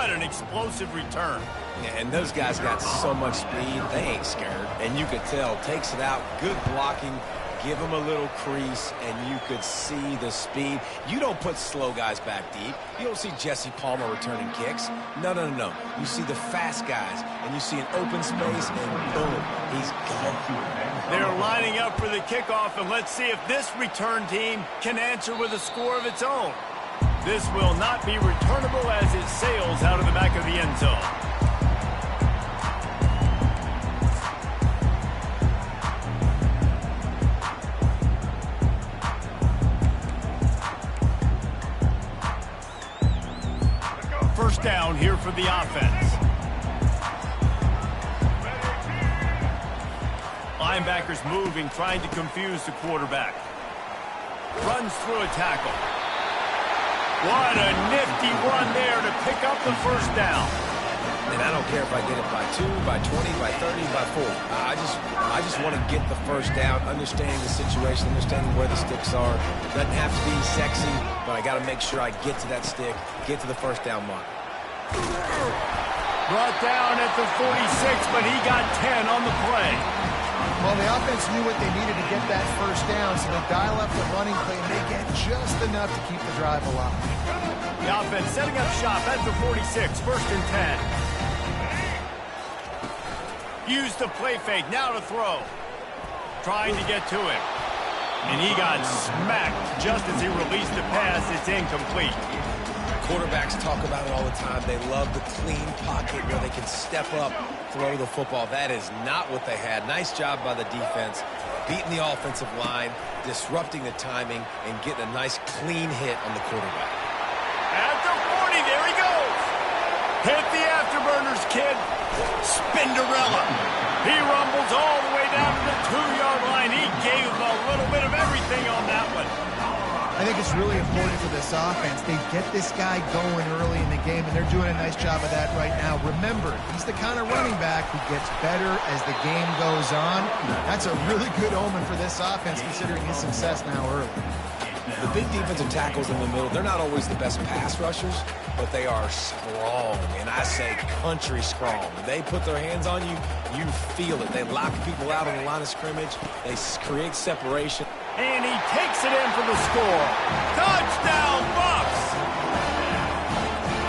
What an explosive return. Yeah, and those guys got so much speed, they ain't scared. And you could tell, takes it out, good blocking, give him a little crease, and you could see the speed. You don't put slow guys back deep. You don't see Jesse Palmer returning kicks. No, no, no, no. You see the fast guys, and you see an open space, and boom, he's gone. They're lining up for the kickoff, and let's see if this return team can answer with a score of its own. This will not be returnable as it sails out of the back of the end zone. First down here for the offense. Linebackers moving, trying to confuse the quarterback. Runs through a tackle. What a nifty run there to pick up the first down. And I don't care if I get it by 2, by 20, by 30, by 4. I just want to get the first down, understanding the situation, understanding where the sticks are. Doesn't have to be sexy, but I got to make sure I get to that stick, get to the first down mark. Brought down at the 46, but he got 10 on the play. Well, the offense knew what they needed to get that first down, so they dial up the running play, and they get just enough to keep the drive alive. The offense setting up shop at the 46, first and 10. Use the play fake, now to throw. Trying to get to him. And he got smacked just as he released the pass. It's incomplete. Quarterbacks talk about it all the time. They love the clean pocket where they can step up, throw the football. That is not what they had. Nice job by the defense, beating the offensive line, disrupting the timing, and getting a nice clean hit on the quarterback. At the 40, there he goes. Hit the afterburners, kid. Spinderella. He rumbles all the way down to the 2-yard line. He gave a little bit of everything on that one. I think it's really important for this offense. They get this guy going early in the game, and they're doing a nice job of that right now. Remember, he's the kind of running back who gets better as the game goes on. That's a really good omen for this offense, considering his success now early. The big defensive tackles in the middle, they're not always the best pass rushers, but they are strong, and I say country strong. They put their hands on you, you feel it. They lock people out on the line of scrimmage. They create separation. And he takes it in for the score. Touchdown, Bucks!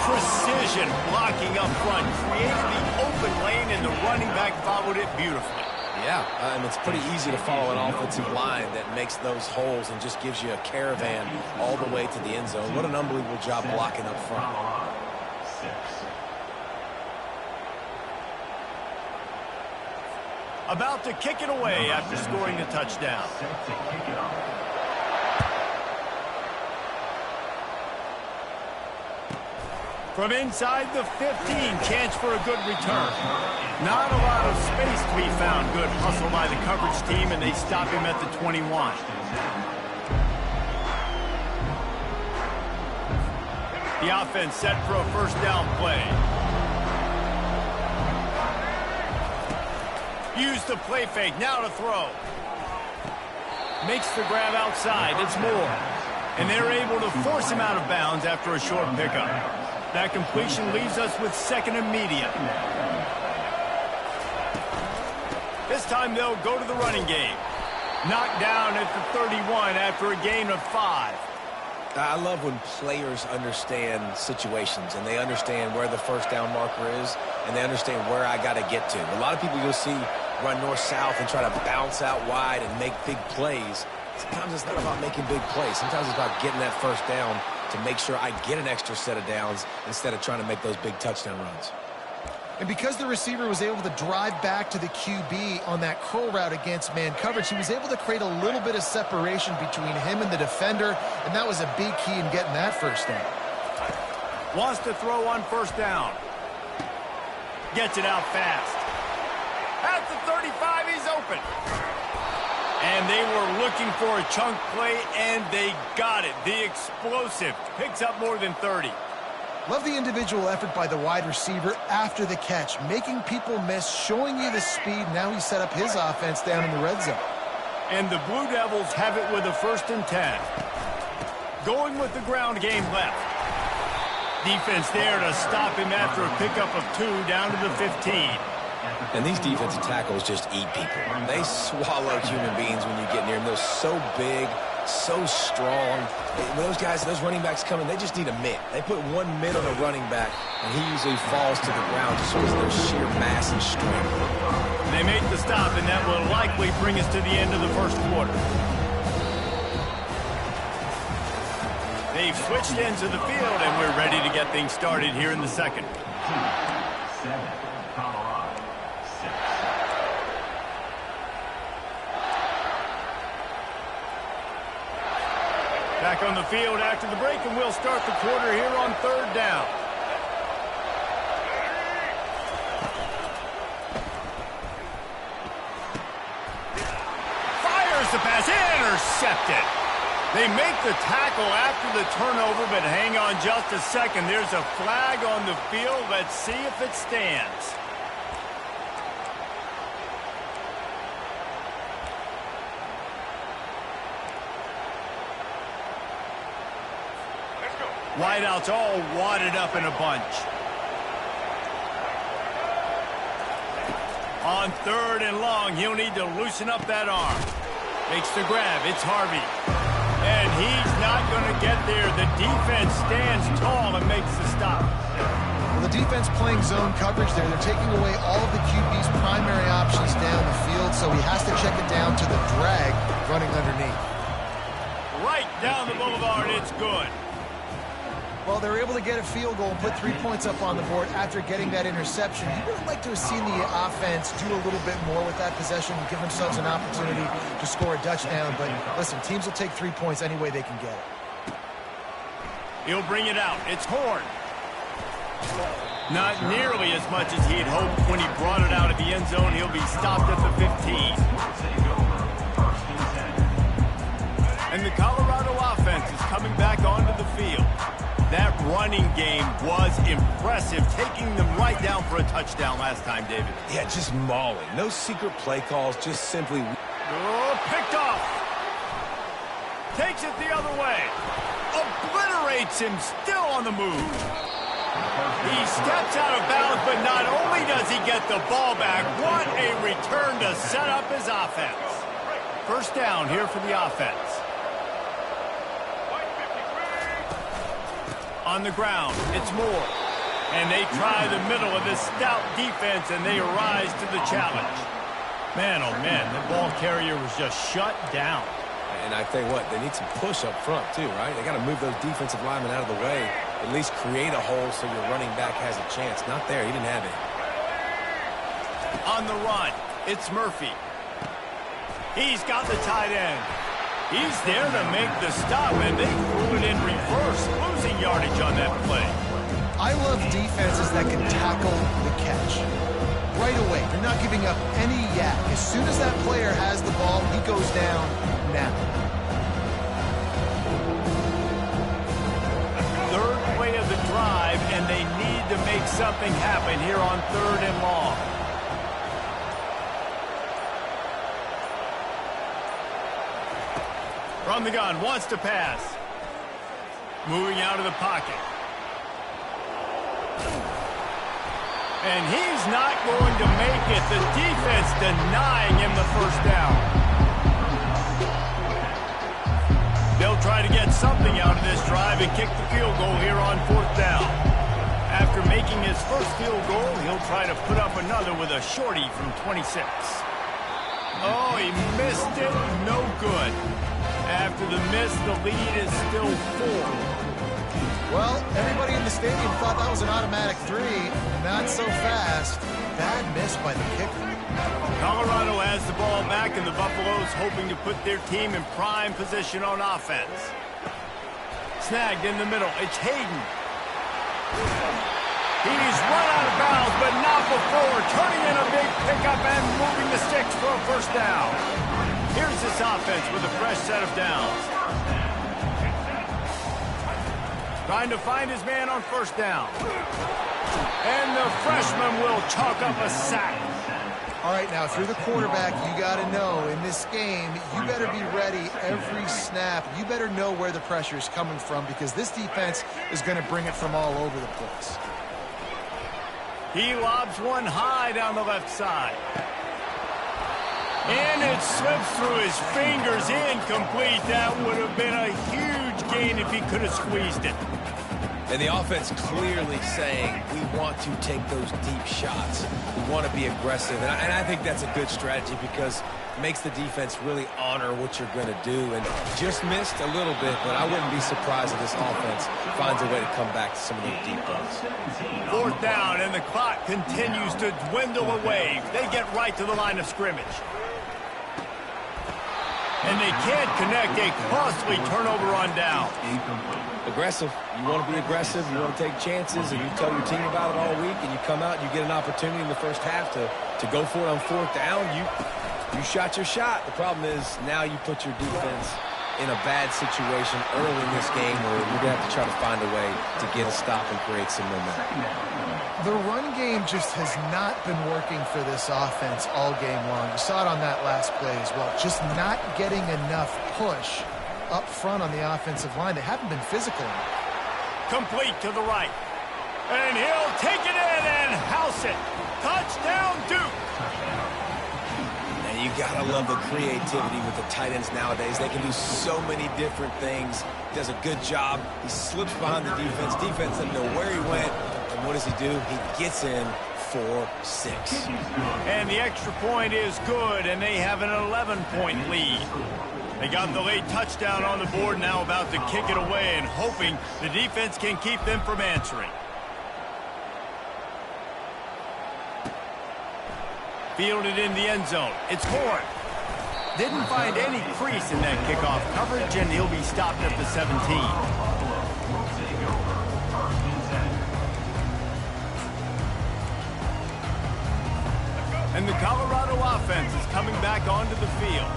Precision blocking up front, created the open lane, and the running back followed it beautifully. Yeah, and it's pretty easy to follow an offensive line that makes those holes and just gives you a caravan all the way to the end zone. What an unbelievable job blocking up front. About to kick it away after scoring the touchdown. From inside the 15, chance for a good return. Not a lot of space to be found. Good hustle by the coverage team, and they stop him at the 21. The offense set for a first down play. Use the play fake, now to throw. Makes the grab outside, it's Moore. And they're able to force him out of bounds after a short pickup. That completion leaves us with second and medium. This time they'll go to the running game. Knocked down at the 31 after a gain of 5. I love when players understand situations and they understand where the first down marker is and they understand where I got to get to. A lot of people you'll see run north-south and try to bounce out wide and make big plays. Sometimes it's not about making big plays. Sometimes it's about getting that first down to make sure I get an extra set of downs instead of trying to make those big touchdown runs. And because the receiver was able to drive back to the QB on that curl route against man coverage, he was able to create a little bit of separation between him and the defender, and that was a big key in getting that first down. Wants to throw on first down. Gets it out fast. At the 35, he's open. And they were looking for a chunk play, and they got it. The explosive picks up more than 30. Love the individual effort by the wide receiver after the catch, making people miss, showing you the speed. Now he set up his offense down in the red zone. And the Blue Devils have it with a 1st and 10. Going with the ground game left. Defense there to stop him after a pickup of 2 down to the 15. And these defensive tackles just eat people. They swallow human beings when you get near them. They're so big, so strong. When those guys, those running backs come in, they just need a mitt. They put 1 mitt on a running back, and he usually falls to the ground just because of their sheer mass and strength. They make the stop, and that will likely bring us to the end of the first quarter. They've switched ends of the field, and we're ready to get things started here in the second. Back on the field after the break, and we'll start the quarter here on 3rd down. Fires the pass, intercepted. They make the tackle after the turnover, but hang on just a second. There's a flag on the field. Let's see if it stands. Wideouts all wadded up in a bunch. On 3rd and long, he'll need to loosen up that arm. Makes the grab. It's Harvey. And he's not going to get there. The defense stands tall and makes the stop. Well, the defense playing zone coverage there. They're taking away all of the QB's primary options down the field, so he has to check it down to the drag running underneath. Right down the boulevard. It's good. Well, they were able to get a field goal and put 3 points up on the board after getting that interception. You would like to have seen the offense do a little bit more with that possession and give themselves an opportunity to score a touchdown. But listen, teams will take 3 points any way they can get it. He'll bring it out. It's Horn. Not nearly as much as he had hoped when he brought it out of the end zone. He'll be stopped at the 15. And the Colorado offense is coming back onto the field. That running game was impressive, taking them right down for a touchdown last time, David. Yeah, just mauling. No secret play calls, just simply... Oh, picked off. Takes it the other way. Obliterates him, still on the move. He steps out of bounds, but not only does he get the ball back, what a return to set up his offense. 1st down here for the offense. On the ground, it's Moore. And they try the middle of this stout defense, and they rise to the challenge. Man, oh man, the ball carrier was just shut down. And I tell you what, they need some push up front too, right? They got to move those defensive linemen out of the way, at least create a hole so your running back has a chance. Not there, he didn't have it. On the run, it's Murphy. He's got the tight end. He's there to make the stop, and they threw it in reverse, losing yardage on that play. I love defenses that can tackle the catch. Right away, they're not giving up any yak. As soon as that player has the ball, he goes down now. 3rd play of the drive, and they need to make something happen here on 3rd and long. From the gun, wants to pass. Moving out of the pocket. And he's not going to make it. The defense denying him the 1st down. They'll try to get something out of this drive and kick the field goal here on 4th down. After making his first field goal, he'll try to put up another with a shorty from 26. Oh, he missed it. No good. After the miss, the lead is still 4. Well, everybody in the stadium thought that was an automatic 3. Not so fast. Bad miss by the kicker. Colorado has the ball back, and the Buffaloes hoping to put their team in prime position on offense. Snagged in the middle. It's Hayden. He's run out of bounds, but not before. Turning in a big pickup and moving the sticks for a 1st down. Here's this offense with a fresh set of downs. Trying to find his man on 1st down. And the freshman will chalk up a sack. All right, now, if you're the quarterback, you got to know in this game, you better be ready every snap. You better know where the pressure is coming from because this defense is going to bring it from all over the place. He lobs one high down the left side. And it slips through his fingers, incomplete. That would have been a huge gain if he could have squeezed it. And the offense clearly saying, we want to take those deep shots. We want to be aggressive. And I think that's a good strategy because it makes the defense really honor what you're going to do. And just missed a little bit, but I wouldn't be surprised if this offense finds a way to come back to some of those deep balls. 4th down, and the clock continues to dwindle away. They get right to the line of scrimmage. And they can't connect a costly turnover on down. Aggressive. You want to be aggressive. You want to take chances, and you tell your team about it all week, and you come out and you get an opportunity in the first half to go for it on 4th down. You shot your shot. The problem is now you put your defense in a bad situation early in this game where you're going to have to try to find a way to get a stop and create some momentum. The run game just has not been working for this offense all game long. You saw it on that last play as well. Just not getting enough push up front on the offensive line. They haven't been physical enough. Complete to the right. And he'll take it in and house it. Touchdown, Duke. And you got to love the creativity with the tight ends nowadays. They can do so many different things. He does a good job. He slips behind the defense. Defense doesn't know where he went. And what does he do? He gets in for 6. And the extra point is good, and they have an 11-point lead. They got the late touchdown on the board, now about to kick it away and hoping the defense can keep them from answering. Fielded in the end zone. It's Horn. Didn't find any crease in that kickoff coverage, and he'll be stopped at the 17. And the Colorado offense is coming back onto the field.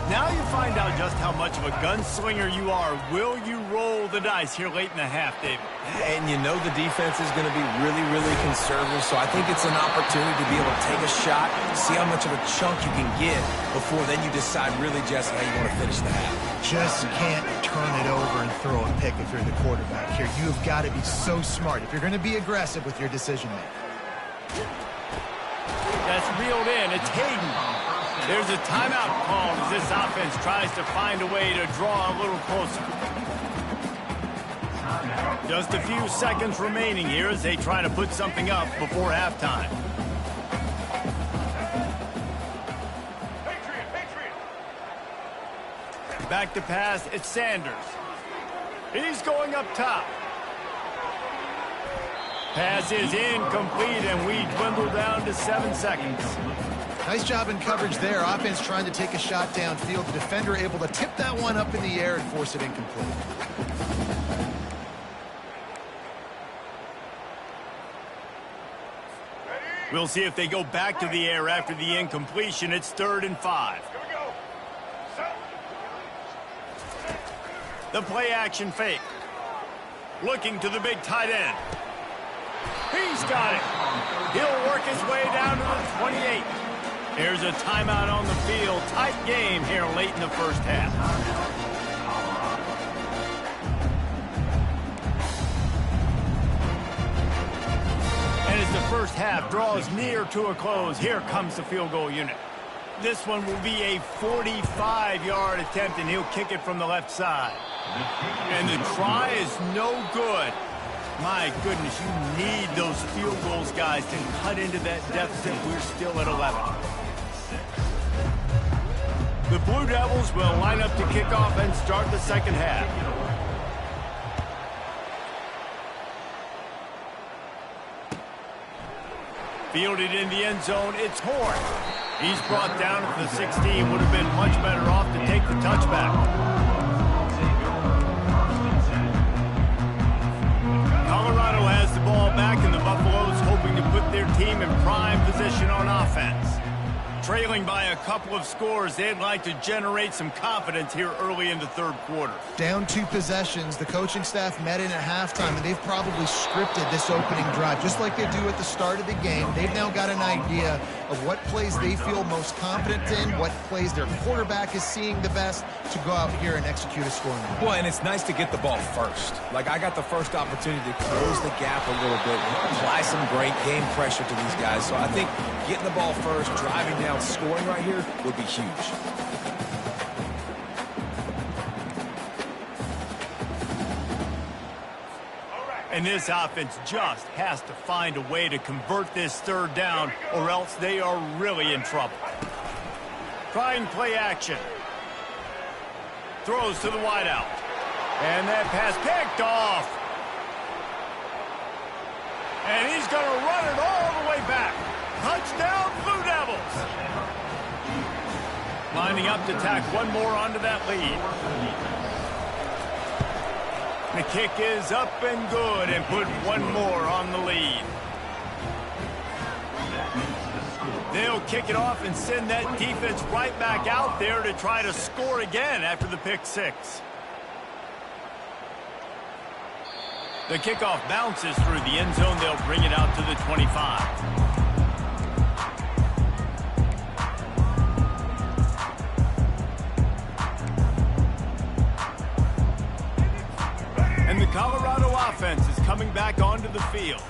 Now you find out just how much of a gunslinger you are. Will you roll the dice here late in the half, David? And you know the defense is going to be really, really conservative, so I think it's an opportunity to be able to take a shot, see how much of a chunk you can get before then you decide really just how you want to finish the half. Just can't turn it over and throw a pick if you're the quarterback here. You've got to be so smart if you're going to be aggressive with your decision-making. That's reeled in. It's Hayden. There's a timeout called as this offense tries to find a way to draw a little closer. Just a few seconds remaining here as they try to put something up before halftime. Back to pass, it's Sanders. He's going up top. Pass is incomplete, and we dwindle down to 7 seconds. Nice job in coverage there. Offense trying to take a shot downfield. The defender able to tip that one up in the air and force it incomplete. We'll see if they go back to the air after the incompletion. It's 3rd and 5. The play action fake. Looking to the big tight end. He's got it. He'll work his way down to the 28. There's a timeout on the field. Tight game here late in the first half. And as the first half draws near to a close, here comes the field goal unit. This one will be a 45-yard attempt, and he'll kick it from the left side. And the try is no good. My goodness, you need those field goals, guys, to cut into that deficit. We're still at 11. The Blue Devils will line up to kick off and start the second half. Fielded in the end zone, it's Horn. He's brought down at the 16. Would have been much better off to take the touchback. Colorado has the ball back, and the Buffaloes hoping to put their team in prime position on offense. Trailing by a couple of scores, they'd like to generate some confidence here early in the third quarter. Down 2 possessions, the coaching staff met in at halftime, and they've probably scripted this opening drive, just like they do at the start of the game. They've now got an idea of what plays they feel most confident in, what plays their quarterback is seeing the best to go out here and execute a scoring drive. Well, and it's nice to get the ball first. Like, I got the first opportunity to close the gap a little bit, apply some great game pressure to these guys. So I think getting the ball first, driving down, scoring right here would be huge. And this offense just has to find a way to convert this third down, or else they are really in trouble. Trying play action. Throws to the wideout. And that pass picked off. And he's going to run it all the way back. Touchdown, Blue Devils. Lining up to tack one more onto that lead. The kick is up and good, and put one more on the lead. They'll kick it off and send that defense right back out there to try to score again after the pick six. The kickoff bounces through the end zone. They'll bring it out to the 25. And the Colorado offense is coming back onto the field.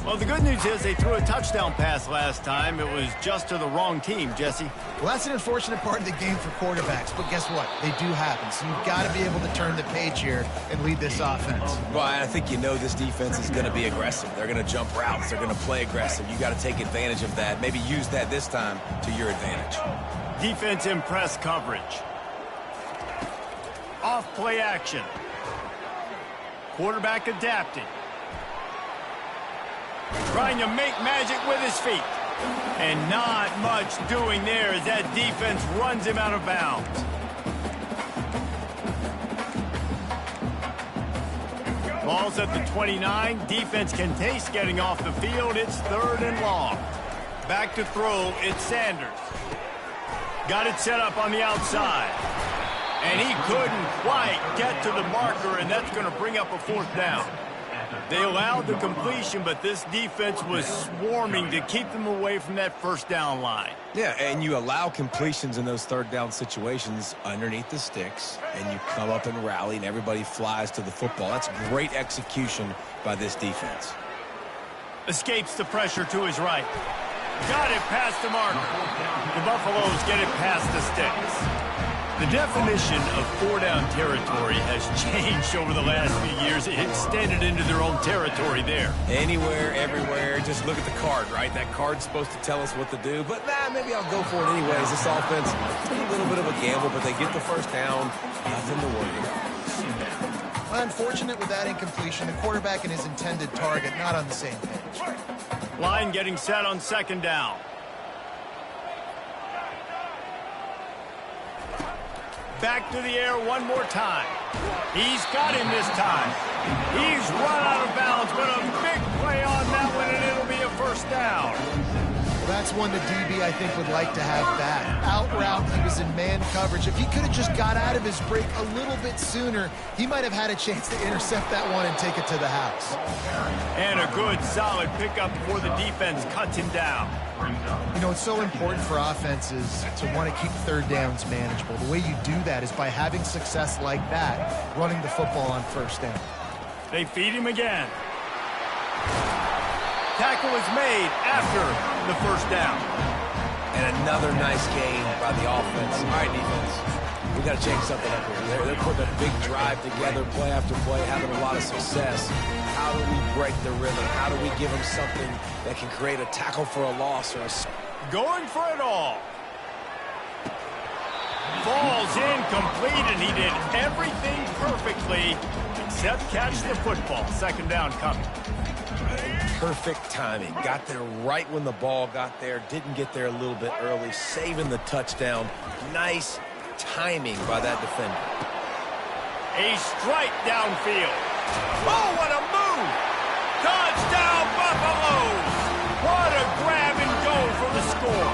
Well, the good news is they threw a touchdown pass last time. It was just to the wrong team, Jesse. Well, that's an unfortunate part of the game for quarterbacks, but guess what? They do happen, so you've got to be able to turn the page here and lead this offense. Well, I think you know this defense is going to be aggressive. They're going to jump routes. They're going to play aggressive. You got to take advantage of that. Maybe use that this time to your advantage. Defense in press coverage. Off play action. Quarterback adapting. Trying to make magic with his feet. And not much doing there as that defense runs him out of bounds. Ball's at the 29. Defense can taste getting off the field. It's 3rd and long. Back to throw. It's Sanders. Got it set up on the outside. And he couldn't quite get to the marker, and that's going to bring up a 4th down. They allowed the completion, but this defense was swarming to keep them away from that 1st down line. Yeah, and you allow completions in those 3rd down situations underneath the sticks, and you come up and rally, and everybody flies to the football. That's great execution by this defense. Escapes the pressure to his right. Got it past the marker. The Buffaloes get it past the sticks. The definition of 4-down territory has changed over the last few years. It extended into their own territory there. Anywhere, everywhere, just look at the card, right? That card's supposed to tell us what to do, but maybe I'll go for it anyways. This offense, a little bit of a gamble, but they get the 1st down. Nothing to worry about. Well, unfortunate with that incompletion, the quarterback and his intended target not on the same page. Line getting set on 2nd down. Back to the air one more time. He's got him this time. He's run out of bounds, but a big play on that one, and it'll be a 1st down. Well, that's one the DB, I think, would like to have back. Out route, he was in man coverage. If he could have just got out of his break a little bit sooner, he might have had a chance to intercept that one and take it to the house. And a good, solid pickup before the defense cuts him down. You know, it's so important for offenses to want to keep 3rd downs manageable. The way you do that is by having success like that, running the football on 1st down. They feed him again. Tackle is made after the 1st down. And another nice game by the offense. All right, defense. We got to change something up here. They're putting a big drive together, play after play, having a lot of success. How do we break the rhythm? How do we give them something that can create a tackle for a loss or a... Going for it all. Falls incomplete, and he did everything perfectly except catch the football. 2nd down coming. Perfect timing. Got there right when the ball got there. Didn't get there a little bit early. Saving the touchdown. Nice timing by that defender. A strike downfield. Oh, what a move! Touchdown, Buffaloes! What a grab and go for the score.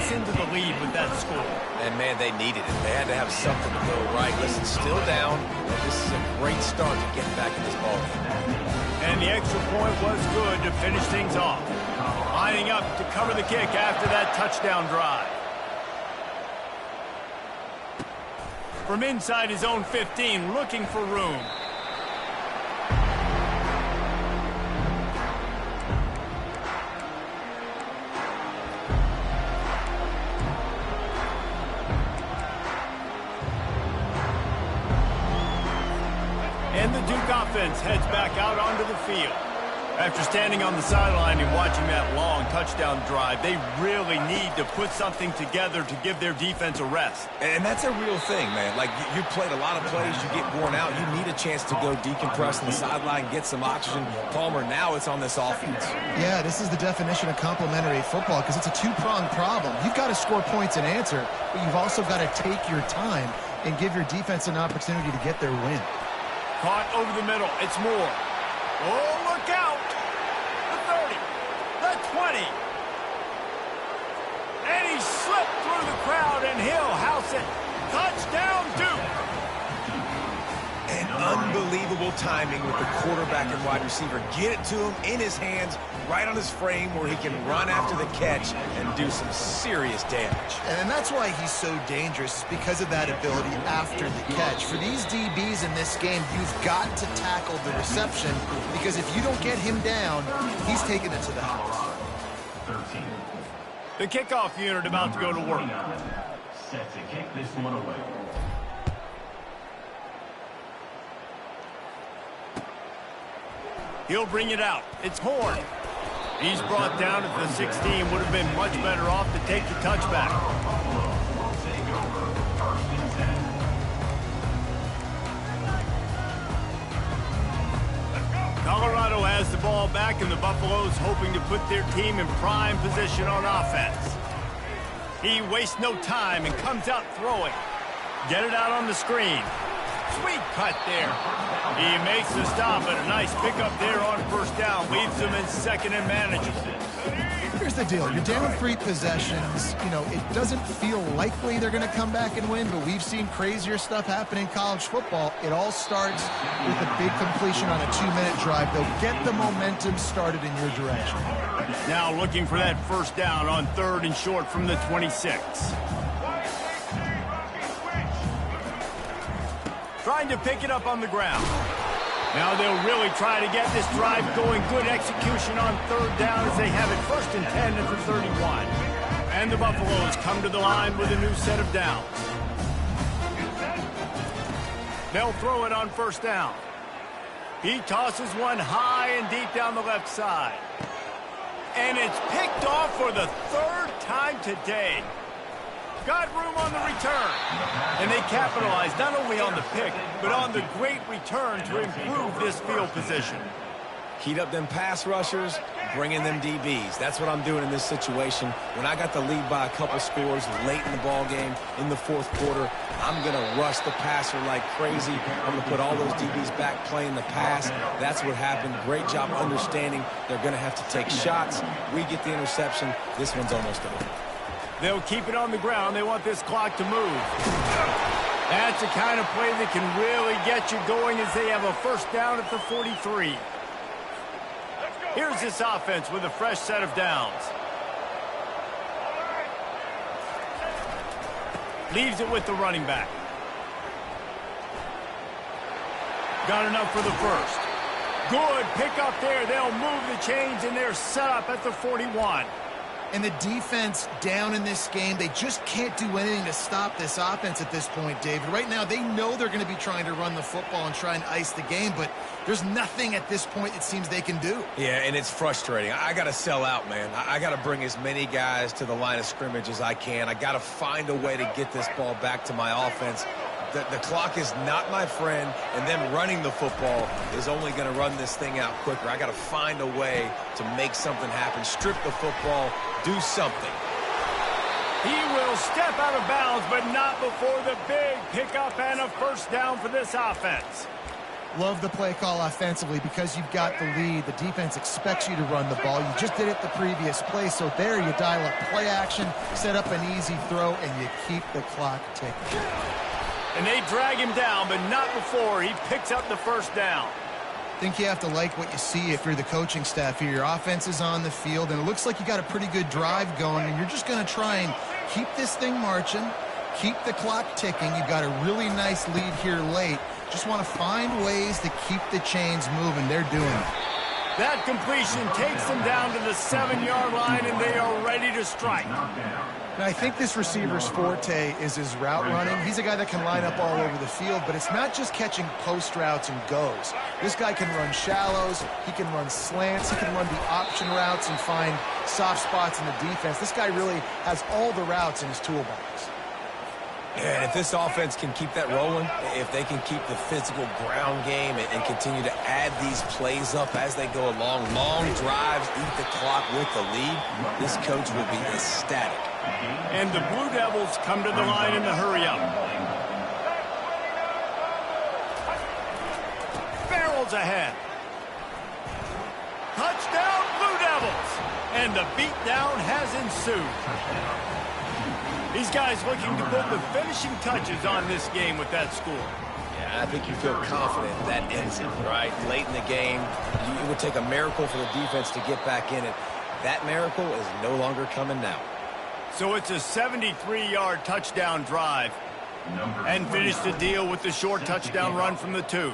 cuts into the lead with that score. And, man, they needed it. They had to have something to go right. Listen, still down, but this is a great start to getting back in this ballgame. And the extra point was good to finish things off. Lining up to cover the kick after that touchdown drive. From inside his own 15, looking for room. And the Duke offense heads back out onto the field. After standing on the sideline and watching that long touchdown drive, they really need to put something together to give their defense a rest. And that's a real thing, man. Like, you played a lot of plays, you get worn out, you need a chance to go decompress on the sideline, get some oxygen. Palmer, now it's on this offense. Yeah, this is the definition of complementary football because it's a two-pronged problem. You've got to score points and answer, but you've also got to take your time and give your defense an opportunity to get their win. Caught over the middle. It's Moore. Oh, look out! The 30, the 20. And he slipped through the crowd, and he'll house it. Touchdown, Duke! And unbelievable timing with the quarterback and wide receiver. Get it to him in his hands, right on his frame where he can run after the catch and do some serious damage. And that's why he's so dangerous, is because of that ability after the catch. For these DBs in this game, you've got to tackle the reception because if you don't get him down, he's taking it to the house. The kickoff unit about to go to work. Set to kick this one away. He'll bring it out. It's Horn. He's brought down at the 16. Would have been much better off to take the touchback. Colorado has the ball back, and the Buffaloes hoping to put their team in prime position on offense. He wastes no time and comes out throwing. Get it out on the screen. Sweet cut there. He makes the stop, and a nice pickup there on first down. Leaves them in second and manageable. Here's the deal. You're down 3 possessions. You know, it doesn't feel likely they're going to come back and win, but we've seen crazier stuff happen in college football. It all starts with a big completion on a 2-minute drive. They'll get the momentum started in your direction. Now looking for that first down on 3rd and short from the 26. Trying to pick it up on the ground. Now they'll really try to get this drive going. Good execution on 3rd down as they have it 1st and 10 at the 31. And the Buffaloes come to the line with a new set of downs. They'll throw it on 1st down. He tosses one high and deep down the left side. And it's picked off for the 3rd time today. Got room on the return. And they capitalize not only on the pick, but on the great return to improve this field position. Heat up them pass rushers, bring in them DBs. That's what I'm doing in this situation. When I got the lead by a couple scores late in the ball game, in the 4th quarter, I'm going to rush the passer like crazy. I'm going to put all those DBs back playing the pass. That's what happened. Great job understanding they're going to have to take shots. We get the interception. This one's almost over. They'll keep it on the ground. They want this clock to move. That's the kind of play that can really get you going as they have a first down at the 43. Here's this offense with a fresh set of downs. Leaves it with the running back. Got enough for the first. Good pick up there. They'll move the chains, and they're set up at the 41. And the defense down in this game, they just can't do anything to stop this offense at this point, David. Right now, they know they're going to be trying to run the football and try and ice the game, but there's nothing at this point it seems they can do. Yeah, and it's frustrating. I got to sell out, man. I got to bring as many guys to the line of scrimmage as I can. I got to find a way to get this ball back to my offense. The clock is not my friend, and them running the football is only going to run this thing out quicker. I got to find a way to make something happen, strip the football, do something. He will step out of bounds, but not before the big pickup and a first down for this offense. Love the play call offensively because you've got the lead. The defense expects you to run the ball. You just did it the previous play, so there you dial up play action, set up an easy throw, and you keep the clock ticking. And they drag him down, but not before he picks up the first down. I think you have to like what you see if you're the coaching staff here. Your offense is on the field, and it looks like you got a pretty good drive going, and you're just going to try and keep this thing marching, keep the clock ticking. You've got a really nice lead here late. Just want to find ways to keep the chains moving. They're doing it. That completion takes them down to the 7-yard line, and they are ready to strike. Now, I think this receiver's forte is his route running. He's a guy that can line up all over the field, but it's not just catching post routes and goes. This guy can run shallows, he can run slants, he can run the option routes and find soft spots in the defense. This guy really has all the routes in his toolbox. And if this offense can keep that rolling, if they can keep the physical ground game and continue to add these plays up as they go along, long drives, eat the clock with the lead, this coach will be ecstatic. And the Blue Devils come to the line in the hurry-up. Barrels ahead. Touchdown, Blue Devils! And the beatdown has ensued. These guys looking to put the finishing touches on this game with that score. Yeah, I think you feel confident that ends it, right? Late in the game, it would take a miracle for the defense to get back in it. That miracle is no longer coming now. So it's a 73-yard touchdown drive. And finish the deal with the short touchdown run from the 2.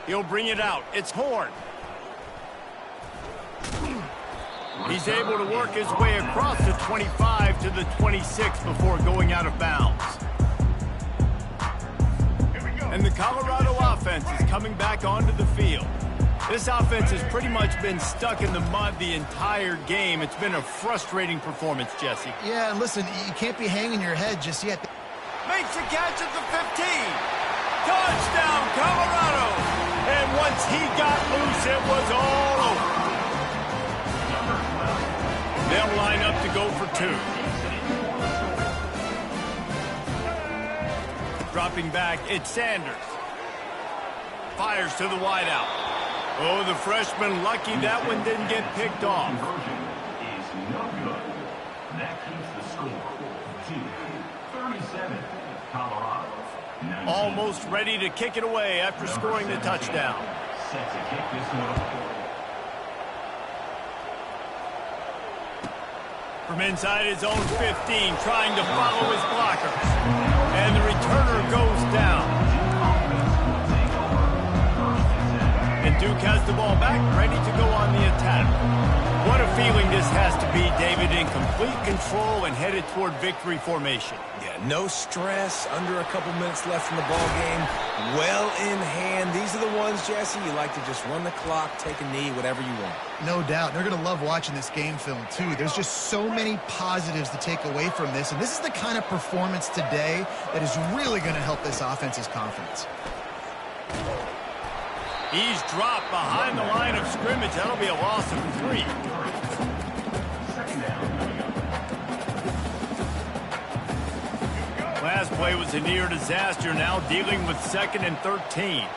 He'll bring it out. It's Horn. He's able to work his way across the 25 to the 26 before going out of bounds. And the Colorado offense is coming back onto the field. This offense has pretty much been stuck in the mud the entire game. It's been a frustrating performance, Jesse. Yeah, and listen, you can't be hanging your head just yet. Makes a catch at the 15. Touchdown, Colorado! And once he got loose, it was all over. They'll line up to go for 2. Dropping back, it's Sanders. Fires to the wideout. Oh, the freshman lucky that one didn't get picked off. Is no good. That keeps the score 37, Colorado. 19. Almost ready to kick it away after scoring the touchdown. Set to kick this one away. From inside his own 15, trying to follow his blockers. And the returner goes down. And Duke has the ball back, ready to go on the attack. What a feeling this has to be, David, in complete control and headed toward victory formation. Yeah, no stress, under a couple minutes left in the ball game. Well in hand. These are the ones, Jesse, you like to just run the clock, take a knee, whatever you want. No doubt. They're going to love watching this game film, too. There's just so many positives to take away from this, and this is the kind of performance today that is really going to help this offense's confidence. He's dropped behind the line of scrimmage. That'll be a loss of 3. Last play was a near disaster. Now dealing with 2nd and 13.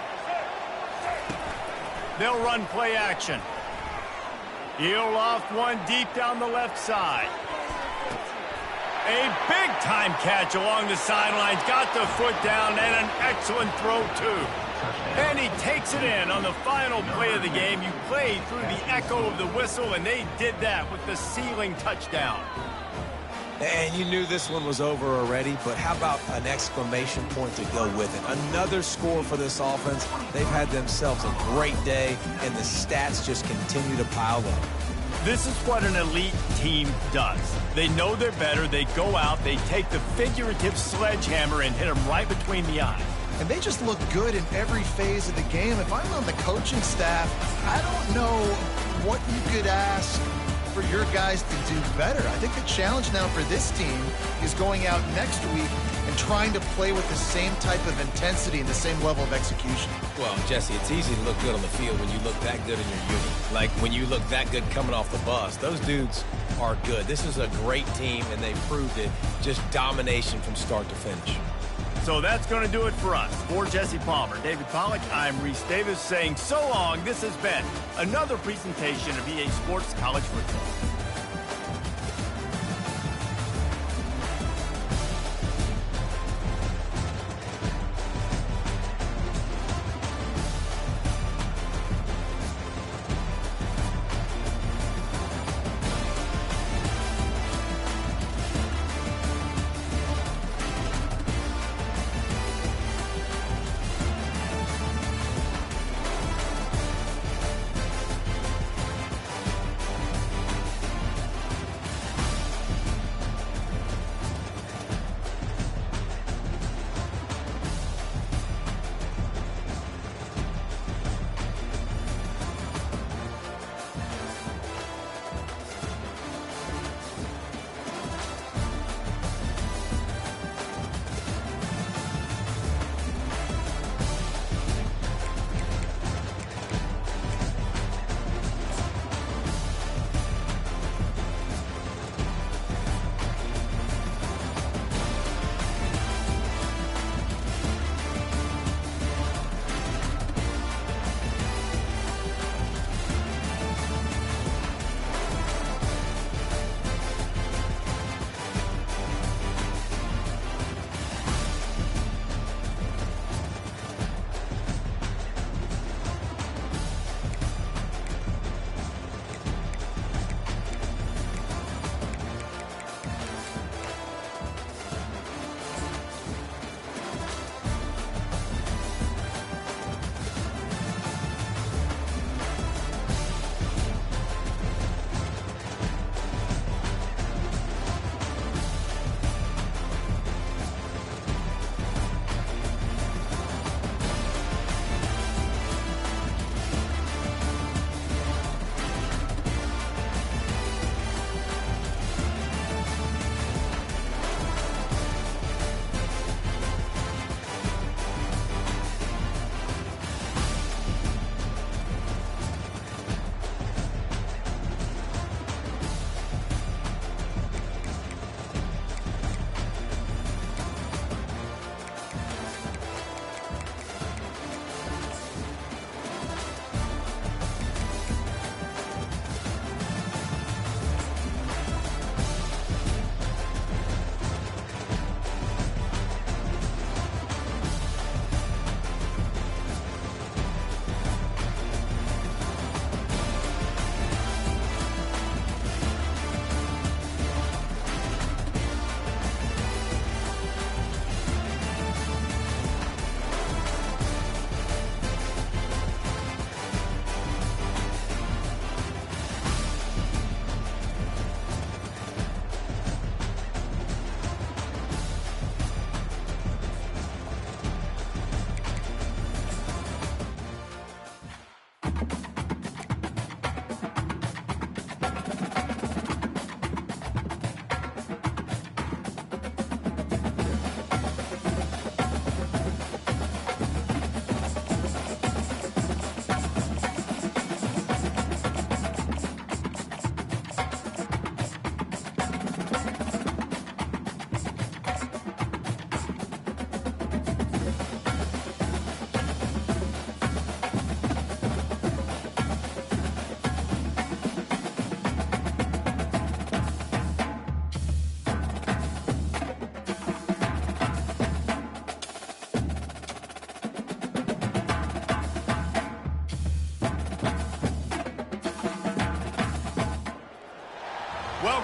They'll run play action. He'll loft one deep down the left side. A big-time catch along the sidelines. Got the foot down and an excellent throw, too. And he takes it in on the final play of the game. You played through the echo of the whistle, and they did that with the sealing touchdown. And you knew this one was over already, but how about an exclamation point to go with it? Another score for this offense. They've had themselves a great day, and the stats just continue to pile up. This is what an elite team does. They know they're better. They go out, they take the figurative sledgehammer and hit them right between the eyes. And they just look good in every phase of the game. If I'm on the coaching staff, I don't know what you could ask for your guys to do better. I think the challenge now for this team is going out next week and trying to play with the same type of intensity and the same level of execution. Well, Jesse, it's easy to look good on the field when you look that good in your unit. Like when you look that good coming off the bus. Those dudes, are good. This is a great team, and they proved it. Just domination from start to finish. So that's going to do it for us. For Jesse Palmer, David Pollack, I'm Reese Davis saying so long. This has been another presentation of EA Sports College Football.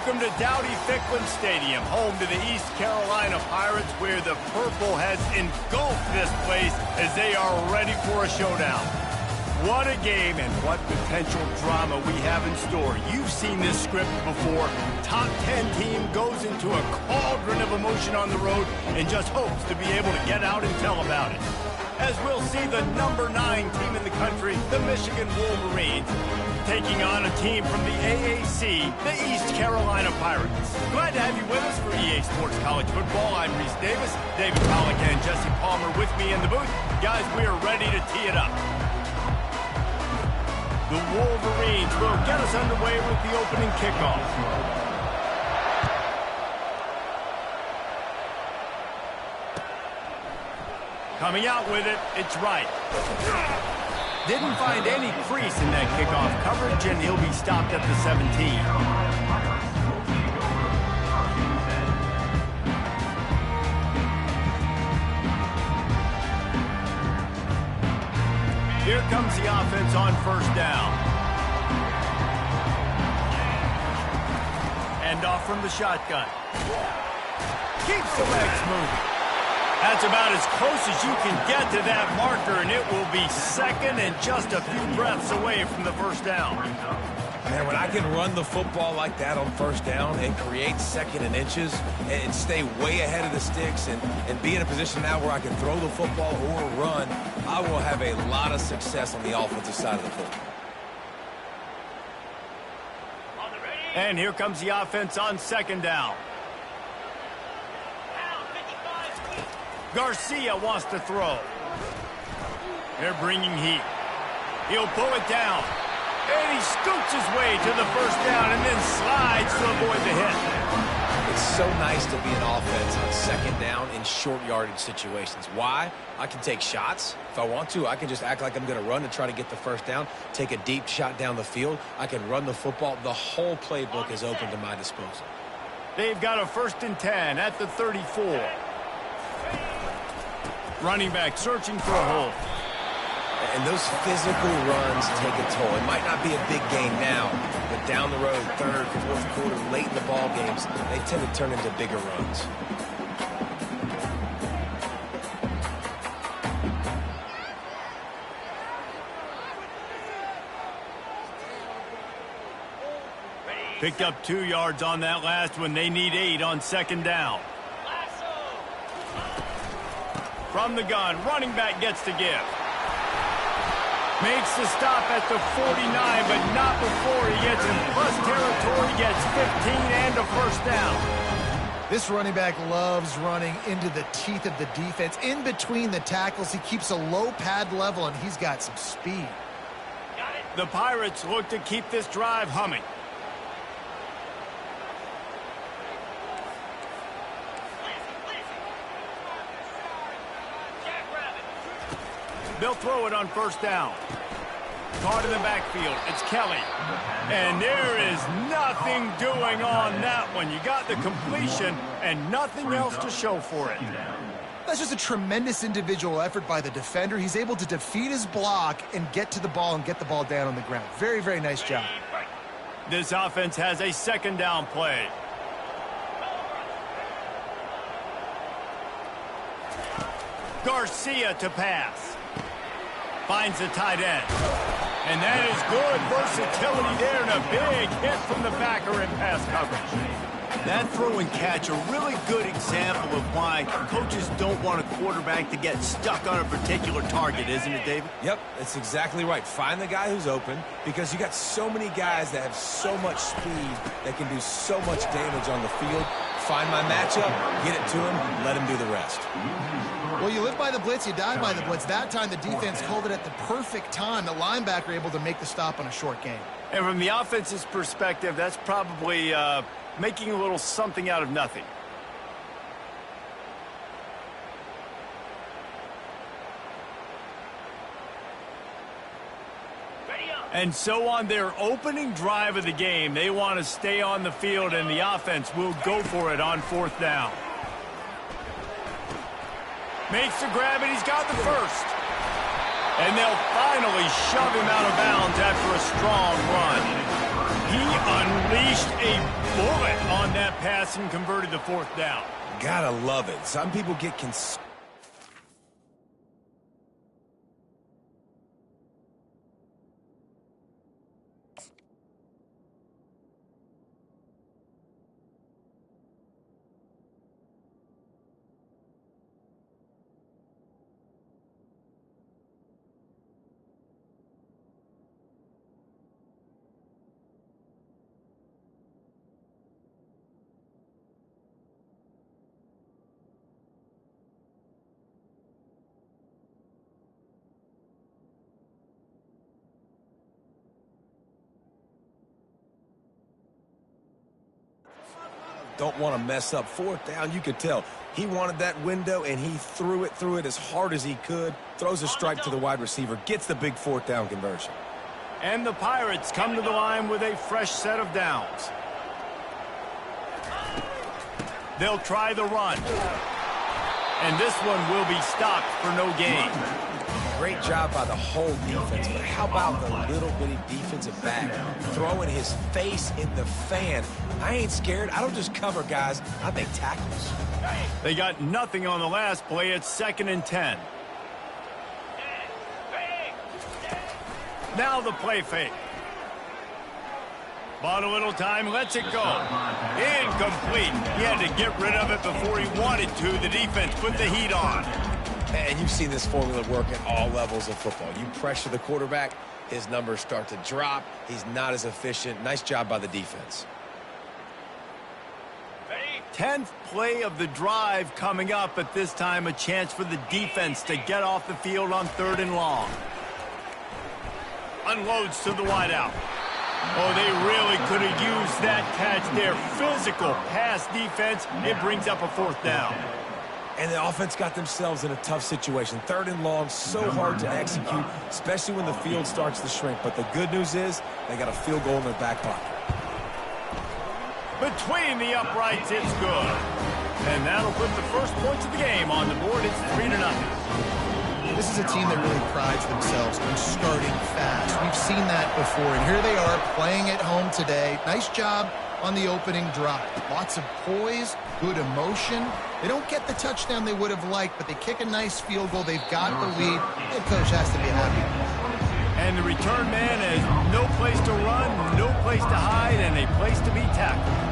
Welcome to Dowdy-Ficklin Stadium, home to the East Carolina Pirates, where the purple has engulfed this place as they are ready for a showdown. What a game and what potential drama we have in store. You've seen this script before. Top 10 team goes into a cauldron of emotion on the road and just hopes to be able to get out and tell about it. As we'll see the number 9 team in the country, the Michigan Wolverines, taking on a team from the AAC, the East Carolina Pirates. Glad to have you with us for EA Sports College Football. I'm Reese Davis, David Pollack and Jesse Palmer with me in the booth. Guys, we are ready to tee it up. The Wolverines will get us underway with the opening kickoff. Coming out with it, it's right. Didn't find any crease in that kickoff coverage, and he'll be stopped at the 17. Here comes the offense on first down. And off from the shotgun. Keeps the legs moving. That's about as close as you can get to that marker, and it will be second and just a few breaths away from the first down. Man, when I can run the football like that on first down and create second and inches and stay way ahead of the sticks and be in a position now where I can throw the football or run, I will have a lot of success on the offensive side of the football. And here comes the offense on second down. Garcia wants to throw. They're bringing heat. He'll pull it down. And he scoots his way to the first down and then slides to avoid the hit. It's so nice to be an offense on second down in short yardage situations. Why? I can take shots. If I want to, I can just act like I'm going to run to try to get the first down, take a deep shot down the field. I can run the football. The whole playbook is open to my disposal. They've got a 1st and 10 at the 34. Running back searching for a hole. And those physical runs take a toll. It might not be a big game now, but down the road, third, fourth quarter, late in the ball games, they tend to turn into bigger runs. Picked up 2 yards on that last one. They need 8 on second down. From the gun, running back gets to give. Makes the stop at the 49, but not before he gets in plus territory, gets 15 and a first down. This running back loves running into the teeth of the defense. In between the tackles, he keeps a low pad level, and he's got some speed. The Pirates look to keep this drive humming. They'll throw it on first down. Caught in the backfield. It's Kelly. And there is nothing doing on that one. You got the completion and nothing else to show for it. That's just a tremendous individual effort by the defender. He's able to defeat his block and get to the ball and get the ball down on the ground. Very, very nice job. This offense has a second down play. Garcia to pass. Finds the tight end. And that is good versatility there and a big hit from the backer in pass coverage. That throw and catch, a really good example of why coaches don't want a quarterback to get stuck on a particular target, isn't it, David? Yep, that's exactly right. Find the guy who's open because you got so many guys that have so much speed that can do so much damage on the field. Find my matchup, get it to him, let him do the rest. Well, you live by the blitz, you die by the blitz. That time the defense called it at the perfect time. The linebacker able to make the stop on a short game. And from the offense's perspective, that's probably making a little something out of nothing. And so on their opening drive of the game, they want to stay on the field, and the offense will go for it on fourth down. Makes the grab, and he's got the first. And they'll finally shove him out of bounds after a strong run. He unleashed a bullet on that pass and converted the fourth down. Gotta love it. Some people get don't want to mess up. Fourth down, you could tell. He wanted that window, and he threw it as hard as he could. Throws a strike to the wide receiver, gets the big fourth down conversion. And the Pirates come to the line with a fresh set of downs. They'll try the run. And this one will be stopped for no gain. Great job by the whole defense, but how about the little bitty defensive back throwing his face in the fan? I ain't scared. I don't just cover guys. I make tackles. They got nothing on the last play. It's 2nd and 10. Now the play fake. Bought a little time, lets it go. Incomplete. He had to get rid of it before he wanted to. The defense put the heat on. And you've seen this formula work at all levels of football. You pressure the quarterback, his numbers start to drop. He's not as efficient. Nice job by the defense. 10th play of the drive coming up, but this time a chance for the defense to get off the field on 3rd and long. Unloads to the wideout. Oh, they really could have used that catch there. Physical pass defense. It brings up a 4th down. And the offense got themselves in a tough situation. 3rd and long, so hard to execute, especially when the field starts to shrink. But the good news is they got a field goal in their back pocket. Between the uprights, it's good. And that'll put the first points of the game on the board. It's 3-0. This is a team that really prides themselves on starting fast. We've seen that before, and here they are playing at home today. Nice job on the opening drive. Lots of poise, good emotion. They don't get the touchdown they would have liked, but they kick a nice field goal. They've got the lead. Head coach has to be happy. And the return man has no place to run, no place to hide, and a place to be tackled.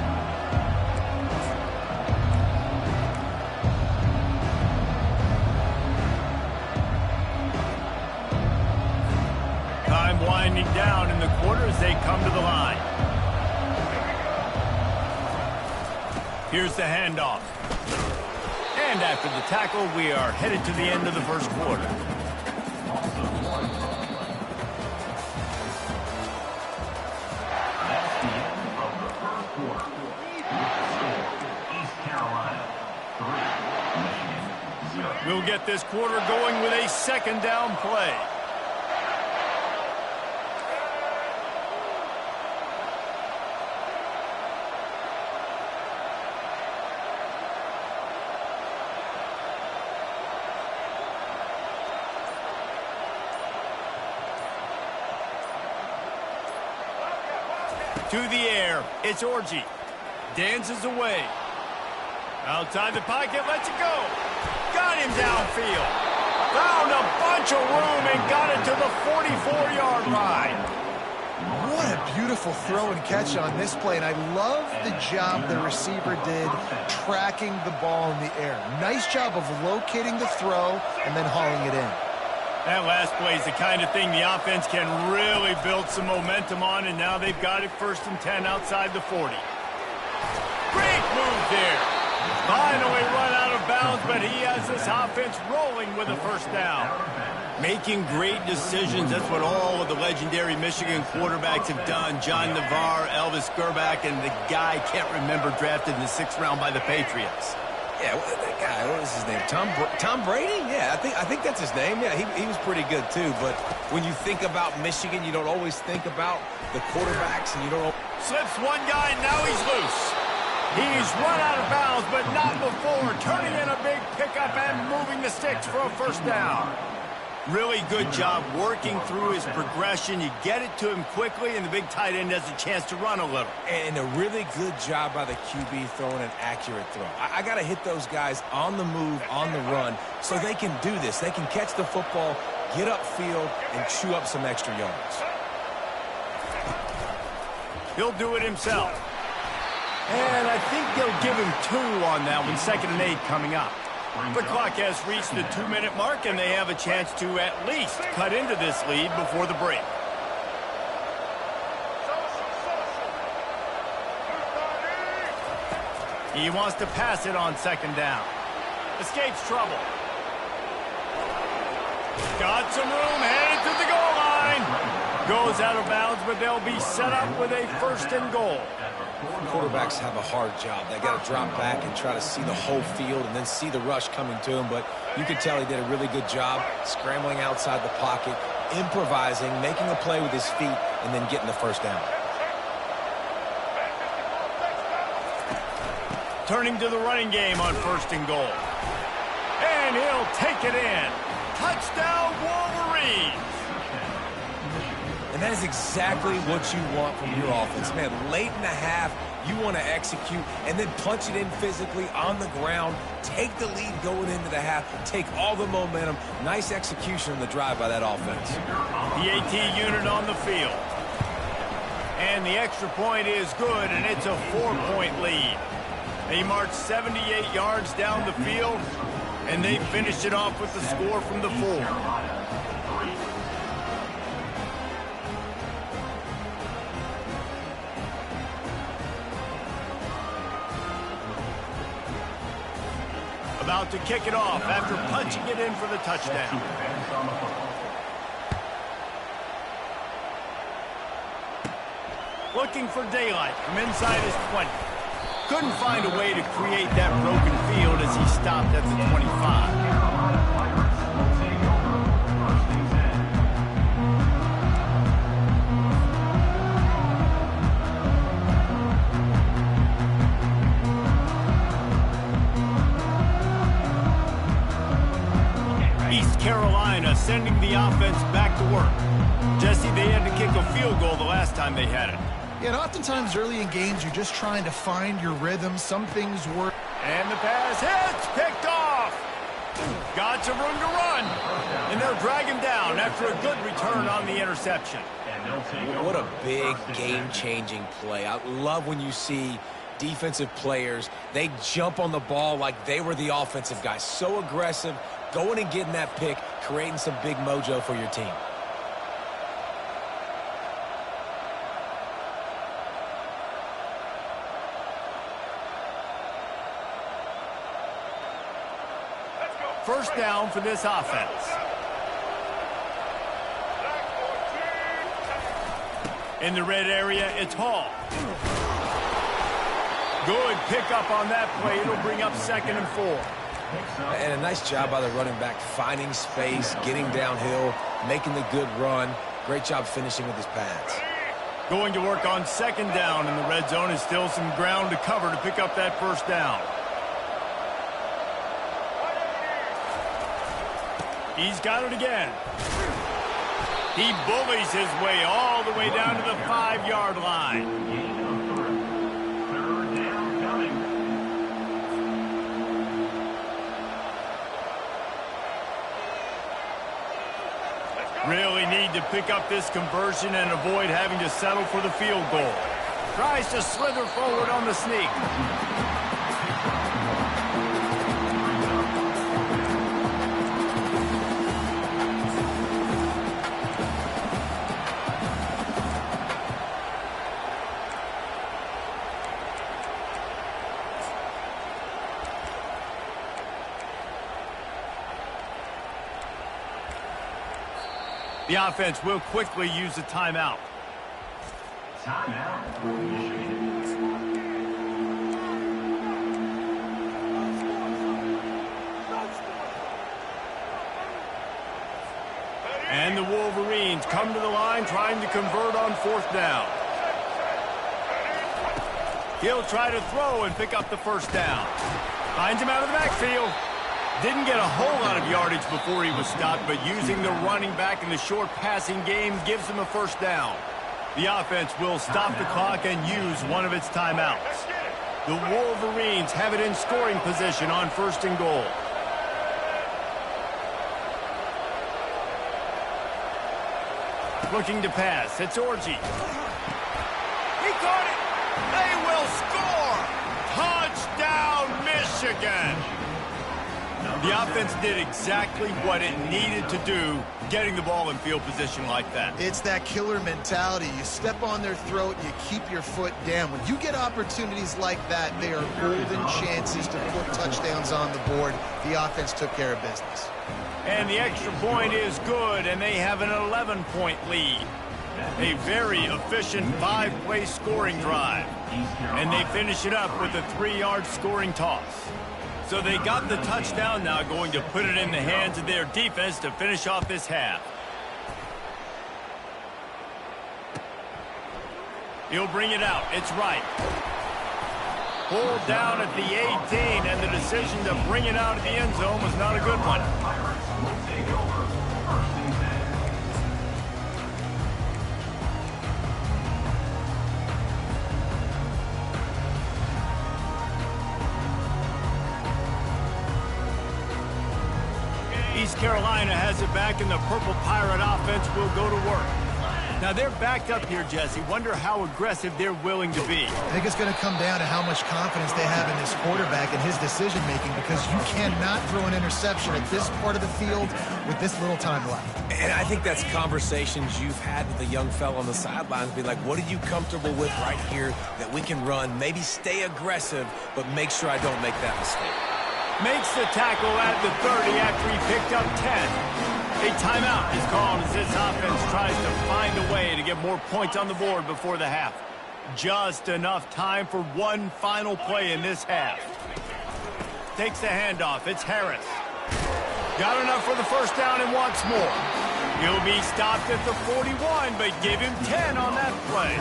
Time winding down in the quarter as they come to the line. Here's the handoff. And after the tackle, we are headed to the end of the first quarter. That's the end of the first quarter. East Carolina 3, Michigan 0. We'll get this quarter going with a 2nd down play. To the air, it's Orji. Dances away. Outside the pocket, lets it go. Got him downfield. Found a bunch of room and got it to the 44-yard line. What a beautiful throw and catch on this play, and I love the job the receiver did tracking the ball in the air. Nice job of locating the throw and then hauling it in. That last play is the kind of thing the offense can really build some momentum on, and now they've got it 1st and 10 outside the 40. Great move there. Finally run out of bounds, but he has this offense rolling with a 1st down. Making great decisions, that's what all of the legendary Michigan quarterbacks have done. John Navarre, Elvis Gerbach, and the guy, can't remember, drafted in the 6th round by the Patriots. Yeah, that guy, what was his name? Tom Brady? Yeah, I think that's his name. Yeah, he was pretty good too. But when you think about Michigan, you don't always think about the quarterbacks, and you don't. Slips one guy, now he's loose. He's run out of bounds, but not before turning in a big pickup and moving the sticks for a 1st down. Really good job working through his progression. You get it to him quickly, and the big tight end has a chance to run a little. And a really good job by the QB throwing an accurate throw. I got to hit those guys on the move, on the run, so they can do this. They can catch the football, get upfield, and chew up some extra yards. He'll do it himself. And I think they'll give him 2 on that one. 2nd and 8 coming up. The clock has reached the 2-minute mark, and they have a chance to at least cut into this lead before the break. He wants to pass it on 2nd down. Escapes trouble. Got some room, headed to the goal line. Goes out of bounds, but they'll be set up with a 1st and goal. Quarterbacks have a hard job. They got to drop back and try to see the whole field and then see the rush coming to him. But you could tell he did a really good job scrambling outside the pocket, improvising, making a play with his feet, and then getting the first down. Turning to the running game on 1st and goal. And he'll take it in. Touchdown, Wolverines! And that is exactly what you want from your offense. Man, late in the half, you want to execute and then punch it in physically on the ground, take the lead going into the half, take all the momentum. Nice execution on the drive by that offense. The AT unit on the field. And the extra point is good, and it's a 4-point lead. They marched 78 yards down the field, and they finished it off with the score from the 4. About to kick it off after punching it in for the touchdown. Looking for daylight from inside his 20. Couldn't find a way to create that broken field as he stopped at the 25. Carolina sending the offense back to work. Jesse, they had to kick a field goal the last time they had it. Yeah, and oftentimes early in games, you're just trying to find your rhythm. Some things work. And the pass hits, picked off. Got some room to run. And they'll drag him down after a good return on the interception. What a big game-changing play. I love when you see defensive players, they jump on the ball like they were the offensive guys. So aggressive, going and getting that pick, creating some big mojo for your team. First down for this offense. In the red area, it's Hall. Good pickup on that play. It'll bring up 2nd and 4. And a nice job by the running back, finding space, getting downhill, making the good run. Great job finishing with his pads. Going to work on 2nd down in the red zone is still some ground to cover to pick up that first down. He's got it again. He bullies his way all the way down to the 5-yard line. Really need to pick up this conversion and avoid having to settle for the field goal. Tries to slither forward on the sneak. The offense will quickly use a timeout. And the Wolverines come to the line trying to convert on 4th down. He'll try to throw and pick up the first down. Finds him out of the backfield. Didn't get a whole lot of yardage before he was stopped, but using the running back in the short passing game gives him a first down. The offense will stop the clock and use one of its timeouts. The Wolverines have it in scoring position on 1st and goal. Looking to pass. It's Orji. He caught it. They will score. Touchdown, Michigan. The offense did exactly what it needed to do, getting the ball in field position like that. It's that killer mentality. You step on their throat, you keep your foot down. When you get opportunities like that, they are golden chances to put touchdowns on the board. The offense took care of business. And the extra point is good, and they have an 11-point lead. A very efficient 5-play scoring drive. And they finish it up with a 3-yard scoring toss. So they got the touchdown, now going to put it in the hands of their defense to finish off this half. He'll bring it out. It's right. Pulled down at the 18, and the decision to bring it out of the end zone was not a good one. East Carolina has it back, and the Purple Pirate offense will go to work. Now they're backed up here, Jesse. Wonder how aggressive they're willing to be. I think it's going to come down to how much confidence they have in this quarterback and his decision-making, because you cannot throw an interception at this part of the field with this little time left. And I think that's conversations you've had with the young fella on the sidelines. Be like, what are you comfortable with right here that we can run? Maybe stay aggressive, but make sure I don't make that mistake. Makes the tackle at the 30 after he picked up 10. A timeout is called as this offense tries to find a way to get more points on the board before the half. Just enough time for one final play in this half. Takes the handoff. It's Harris. Got enough for the first down and wants more. He'll be stopped at the 41, but give him 10 on that play.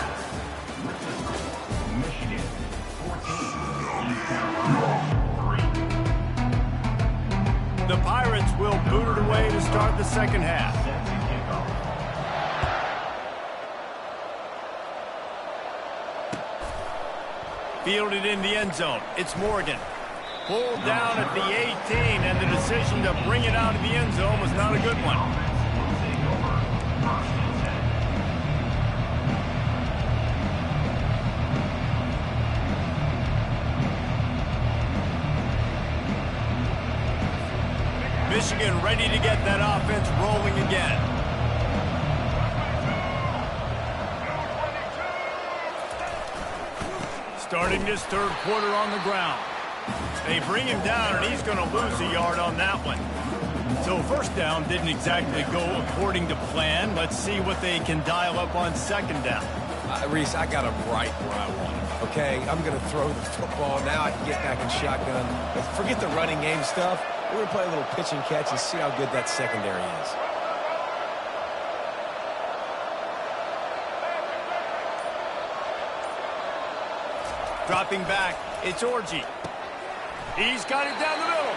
The Pirates will boot it away to start the second half. Fielded in the end zone. It's Morgan. Pulled down at the 18, and the decision to bring it out of the end zone was not a good one. Michigan ready to get that offense rolling again. Starting this third quarter on the ground. They bring him down, and he's going to lose a yard on that one. So first down didn't exactly go according to plan. Let's see what they can dial up on second down. Reese, I got him right where I want him. Okay, I'm going to throw the football. Now I can get back in shotgun. But forget the running game stuff. We're going to play a little pitch and catch and see how good that secondary is. Dropping back, it's Orji. He's got it down the middle.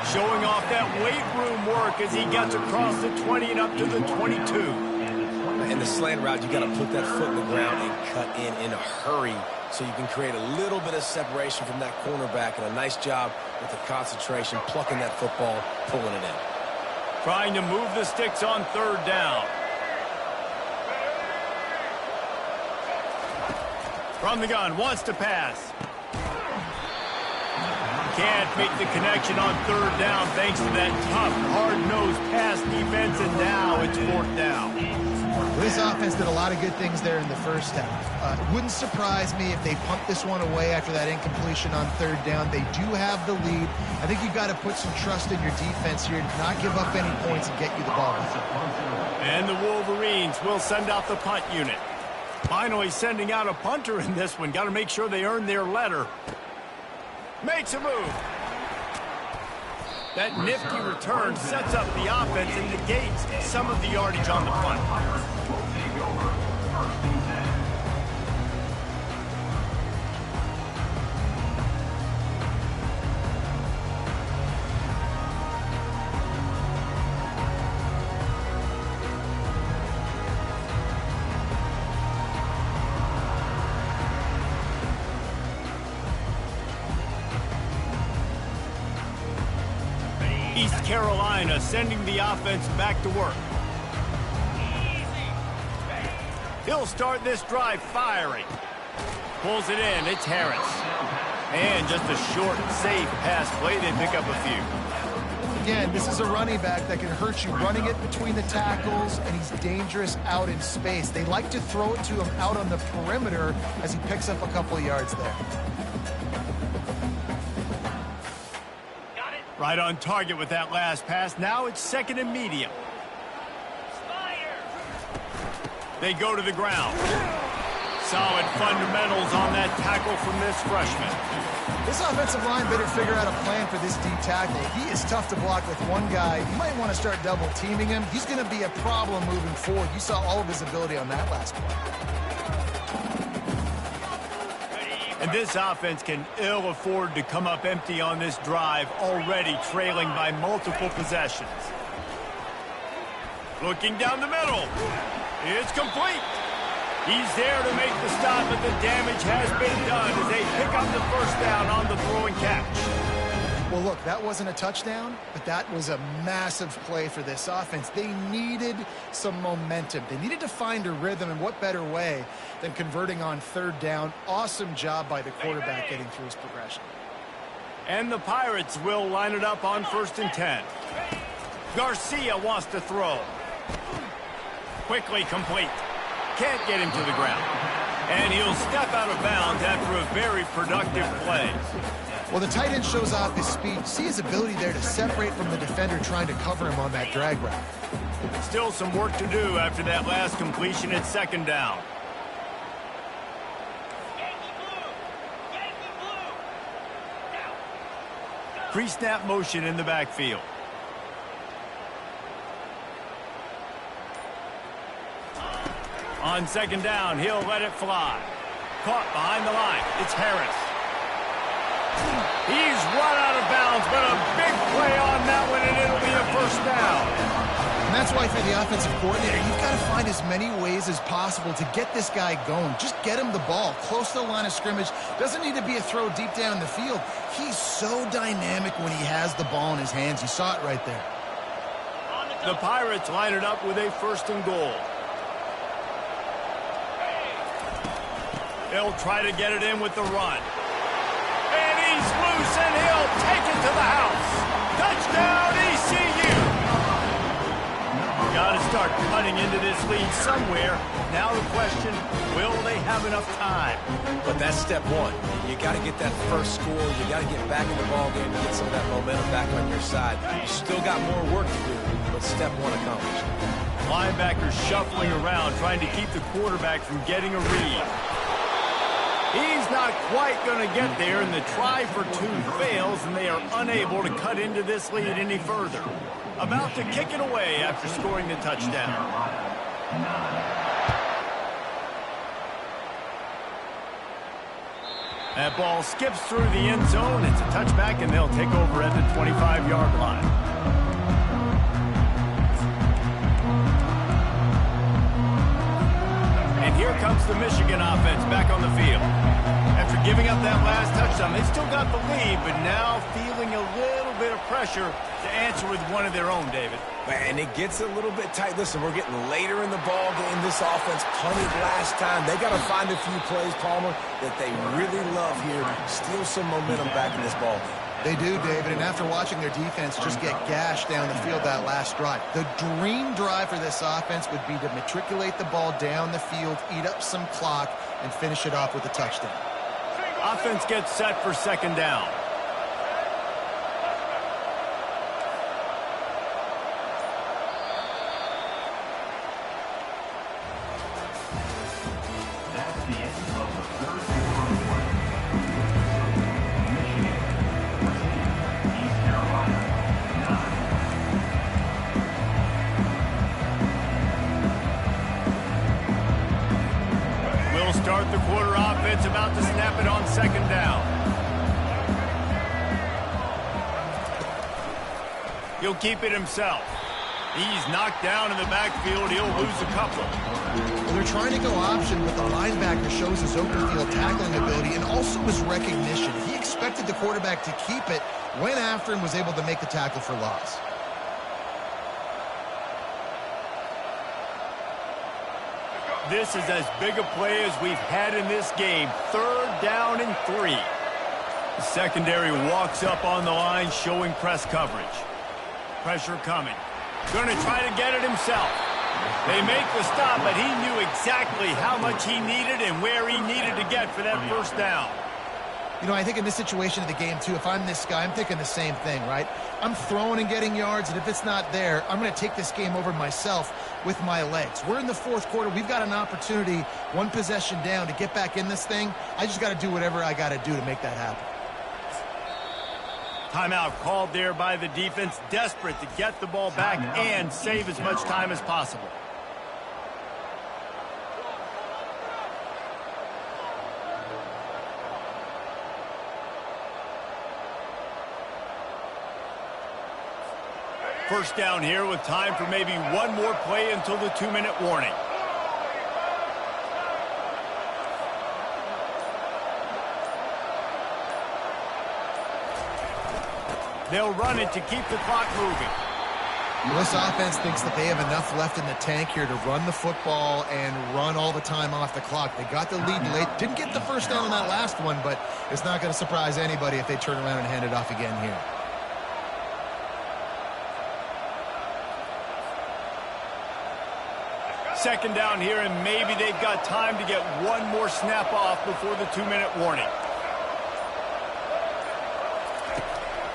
Showing off that weight room work as he gets across the 20 and up to the 22. In the slant route, you got to put that foot in the ground and cut in a hurry so you can create a little bit of separation from that cornerback, and a nice job with the concentration, plucking that football, pulling it in. Trying to move the sticks on third down. From the gun, wants to pass. Can't make the connection on third down thanks to that tough, hard-nosed pass defense, and now it's fourth down. This offense did a lot of good things there in the first half. It wouldn't surprise me if they punt this one away after that incompletion on third down. They do have the lead. I think you've got to put some trust in your defense here, not give up any points and get you the ball. And the Wolverines will send out the punt unit. Finally sending out a punter in this one. Got to make sure they earn their letter. Makes a move. That nifty return sets up the offense and negates some of the yardage on the punt. East Carolina sending the offense back to work. He'll start this drive firing. Pulls it in. It's Harris. And just a short, safe pass play. They pick up a few. Again, this is a running back that can hurt you running it between the tackles, and he's dangerous out in space. They like to throw it to him out on the perimeter as he picks up a couple of yards there. Right on target with that last pass. Now it's second and medium. They go to the ground. Solid fundamentals on that tackle from this freshman. This offensive line better figure out a plan for this D tackle. He is tough to block with one guy. You might want to start double teaming him. He's going to be a problem moving forward. You saw all of his ability on that last play. And this offense can ill afford to come up empty on this drive, already trailing by multiple possessions. Looking down the middle. It's complete. He's there to make the stop, but the damage has been done as they pick up the first down on the throw and catch. Well, look, that wasn't a touchdown, but that was a massive play for this offense. They needed some momentum. They needed to find a rhythm, and what better way than converting on third down. Awesome job by the quarterback getting through his progression. And the Pirates will line it up on 1st and 10. Garcia wants to throw. Quickly complete. Can't get him to the ground. And he'll step out of bounds after a very productive play. Well, the tight end shows off his speed. See his ability there to separate from the defender trying to cover him on that drag route. Still some work to do after that last completion at 2nd down. Pre-snap motion in the backfield. On 2nd down, he'll let it fly. Caught behind the line. It's Harris. He's run out of bounds, but a big play on that one, and it'll be a 1st down. And that's why for the offensive coordinator, you've got to find as many ways as possible to get this guy going. Just get him the ball close to the line of scrimmage. Doesn't need to be a throw deep down the field. He's so dynamic when he has the ball in his hands. You saw it right there. The Pirates line it up with a 1st and goal. They'll try to get it in with the run. And he's loose, and he'll take it to the house. Touchdown, ECU! Got to start cutting into this lead somewhere. Now the question, will they have enough time? But that's step one. You got to get that first score. You got to get back in the ball game to get some of that momentum back on your side. You still got more work to do, but step one accomplished. Linebackers shuffling around, trying to keep the quarterback from getting a read. He's not quite going to get there, and the try for 2 fails, and they are unable to cut into this lead any further. About to kick it away after scoring the touchdown. That ball skips through the end zone. It's a touchback, and they'll take over at the 25-yard line. And here comes the Michigan offense back on the field. After giving up that last touchdown, they still got the lead, but now feeling a little bit of pressure to answer with one of their own, David. And it gets a little bit tight. Listen, we're getting later in the ball game. This offense punted last time. They got to find a few plays, Palmer, that they really love here. Steal some momentum back in this ball game. They do, David, and after watching their defense just get gashed down the field that last drive, the dream drive for this offense would be to matriculate the ball down the field, eat up some clock, and finish it off with a touchdown. Offense gets set for 2nd down. That's the end of the 3rd quarter. Michigan 14, East Carolina 9. We'll start the quarter offense, about to snap it on 2nd down. He'll keep it himself. He's knocked down in the backfield. He'll lose a couple. Well, they're trying to go option, but the linebacker shows his open field tackling ability and also his recognition. He expected the quarterback to keep it, went after him, was able to make the tackle for loss. This is as big a play as we've had in this game. 3rd down and 3. The secondary walks up on the line, showing press coverage. Pressure coming. Going to try to get it himself. They make the stop, but he knew exactly how much he needed and where he needed to get for that 1st down. You know, I think in this situation of the game, too, if I'm this guy, I'm thinking the same thing, right? I'm throwing and getting yards, and if it's not there, I'm going to take this game over myself. with my legs. We're in the fourth quarter. We've got an opportunity, one possession down, to get back in this thing. I just got to do whatever I got to do to make that happen. Timeout called there by the defense, desperate to get the ball back and save as much time as possible. First down here with time for maybe one more play until the 2-minute warning. They'll run it to keep the clock moving. This offense thinks that they have enough left in the tank here to run the football and run all the time off the clock. They got the lead late. Didn't get the first down on that last one, but it's not going to surprise anybody if they turn around and hand it off again here. Second down here, and maybe they've got time to get one more snap off before the 2-minute warning.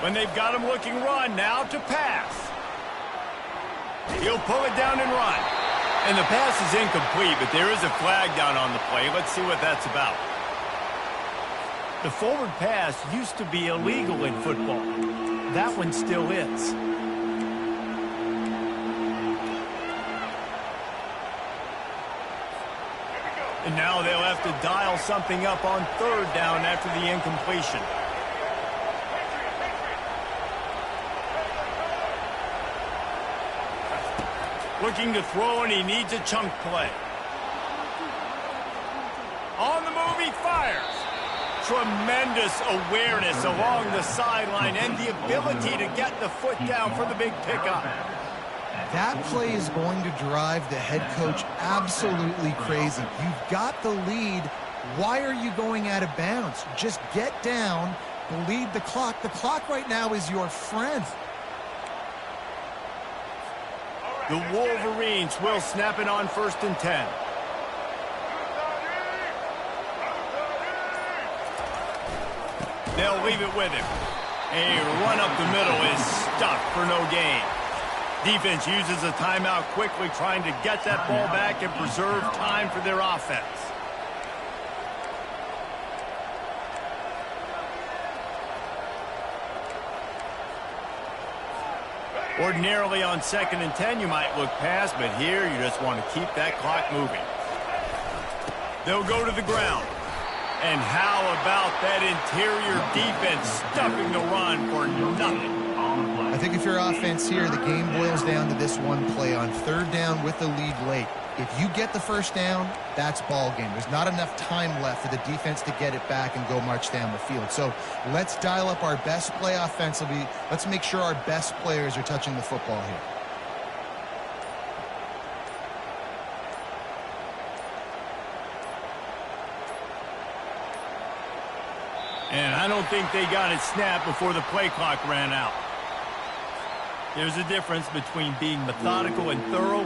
When they've got him looking run, now to pass. He'll pull it down and run. And the pass is incomplete, but there is a flag down on the play. Let's see what that's about. The forward pass used to be illegal in football. That one still is. And now they'll have to dial something up on third down after the incompletion. Looking to throw, and he needs a chunk play. On the move, he fires. Tremendous awareness along the sideline and the ability to get the foot down for the big pickup. That play is going to drive the head coach absolutely crazy. You've got the lead. Why are you going out of bounds? Just get down, bleed the clock. The clock right now is your friend. The Wolverines will snap it on 1st and 10. They'll leave it with him. A run up the middle is stuck for no gain. Defense uses a timeout quickly, trying to get that ball back and preserve time for their offense. Ordinarily on 2nd and 10, you might look past, but here you just want to keep that clock moving. They'll go to the ground. And how about that interior defense stuffing the run for nothing? I think if you're offense here, the game boils down to this one play on 3rd down with the lead late. If you get the first down, that's ball game. There's not enough time left for the defense to get it back and go march down the field. So let's dial up our best play offensively. Let's make sure our best players are touching the football here. And I don't think they got it snapped before the play clock ran out. There's a difference between being methodical and thorough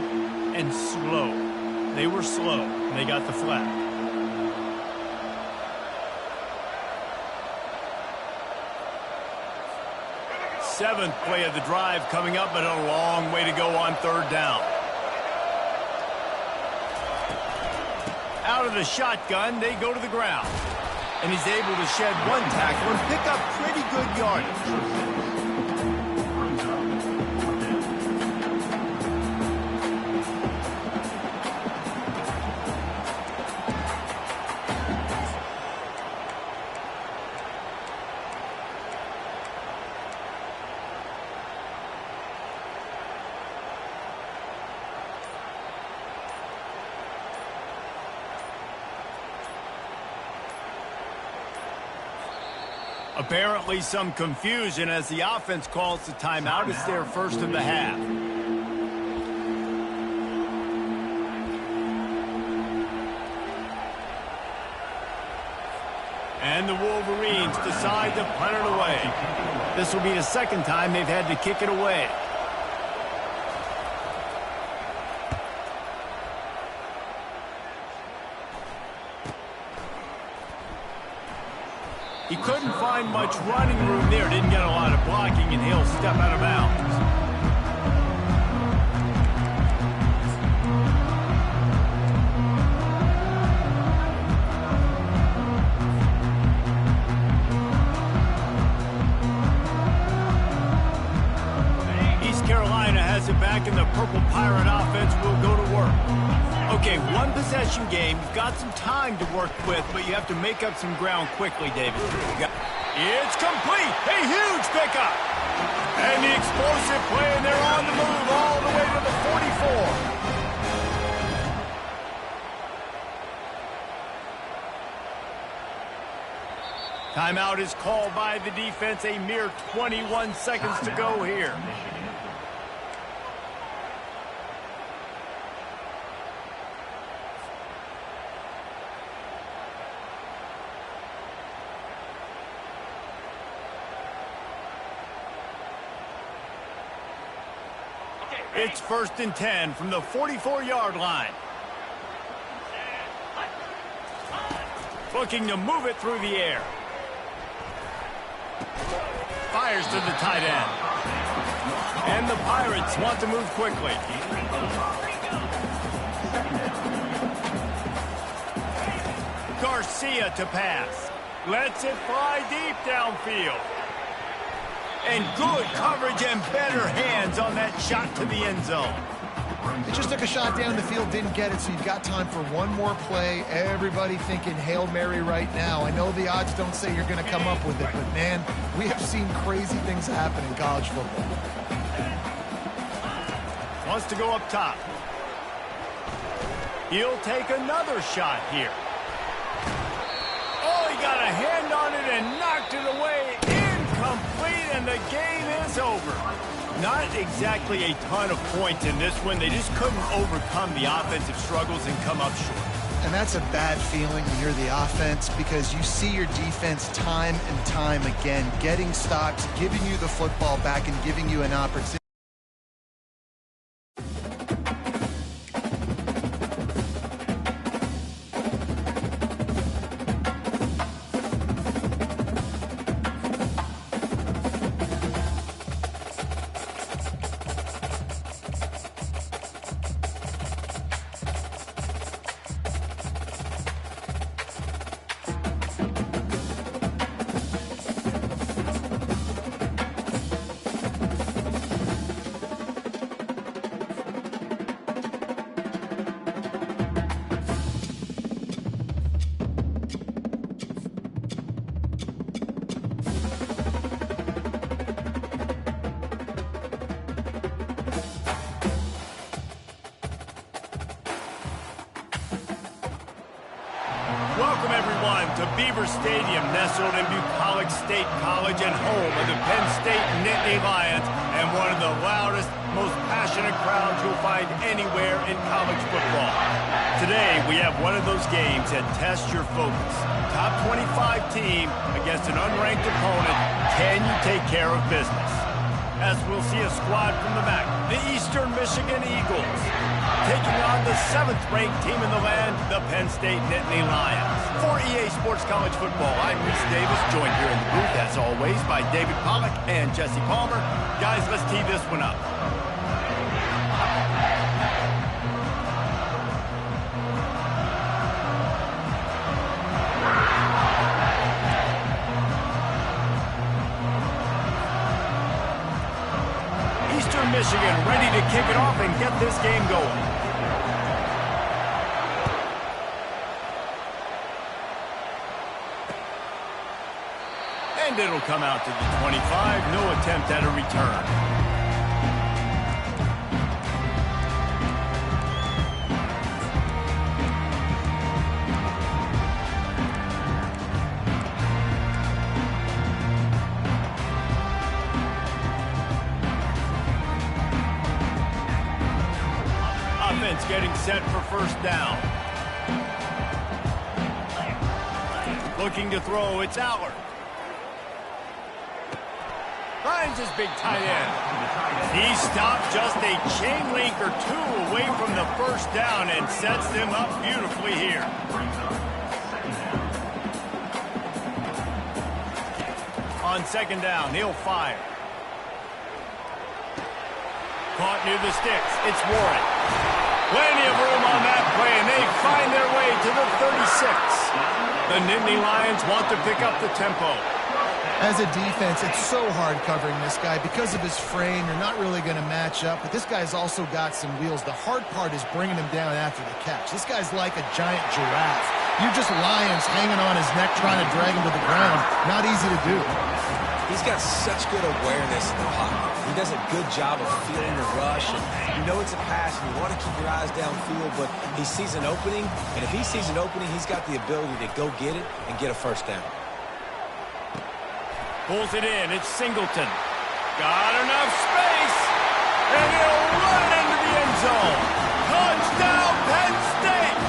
and slow. They were slow, and they got the flag. Seventh play of the drive coming up, but a long way to go on 3rd down. Out of the shotgun, they go to the ground. And he's able to shed one tackle and pick up pretty good yardage. Apparently some confusion as the offense calls the timeout. It's their first of the half. And the Wolverines decide to punt it away. This will be the second time they've had to kick it away. He couldn't find much running room there. Didn't get a lot of blocking, and he'll step out of bounds. back, and the Purple Pirate offense will go to work. Okay, one possession game. You've got some time to work with, but you have to make up some ground quickly, David. It's complete. A huge pickup. And the explosive play, and they're on the move all the way to the 44. Timeout is called by the defense. A mere 21 seconds to go here. It's 1st and 10 from the 44-yard line. Looking to move it through the air. Fires to the tight end. And the Pirates want to move quickly. Garcia to pass. Lets it fly deep downfield. And good coverage and better hands on that shot to the end zone. They just took a shot down the field, didn't get it, so you've got time for one more play. Everybody thinking Hail Mary right now. I know the odds don't say you're going to come up with it, but, man, we have seen crazy things happen in college football. Wants to go up top. He'll take another shot here. Oh, he got a hand on it and knocked it away. Incomplete, and the game is over. Not exactly a ton of points in this one. They just couldn't overcome the offensive struggles and come up short. And that's a bad feeling when you're the offense, because you see your defense time and time again getting stops, giving you the football back, and giving you an opportunity. Welcome, everyone, to Beaver Stadium, nestled in Bucolic State College and home of the Penn State Nittany Lions, and one of the loudest, most passionate crowds you'll find anywhere in college football. Today, we have one of those games that tests your focus. Top 25 team against an unranked opponent. Can you take care of business? As we'll see a squad from the back, the Eastern Michigan Eagles, taking on the 7th-ranked team in the land, the Penn State Nittany Lions. For EA Sports College Football, I'm Reese Davis, joined here in the booth, as always, by David Pollack and Jesse Palmer. Guys, let's tee this one up. Eastern Michigan ready to kick it off and get this game going. And it'll come out to the 25. No attempt at a return. Offense getting set for first down. Looking to throw, it's Allard. Finds his big tight end. He stopped just a chain link or two away from the first down and sets them up beautifully here. On second down, he'll fire. Caught near the sticks. It's Warren. Plenty of room on that play, and they find their way to the 36. The Nittany Lions want to pick up the tempo. As a defense, it's so hard covering this guy. Because of his frame, you're not really going to match up, but this guy's also got some wheels. The hard part is bringing him down after the catch. This guy's like a giant giraffe. You're just lions hanging on his neck trying to drag him to the ground. Not easy to do. He's got such good awareness in the pocket. He does a good job of feeling the rush. And you know it's a pass, and you want to keep your eyes downfield, but he sees an opening, and if he sees an opening, he's got the ability to go get it and get a first down. Pulls it in. It's Singleton. Got enough space. And he'll run it into the end zone. Touchdown, Penn State.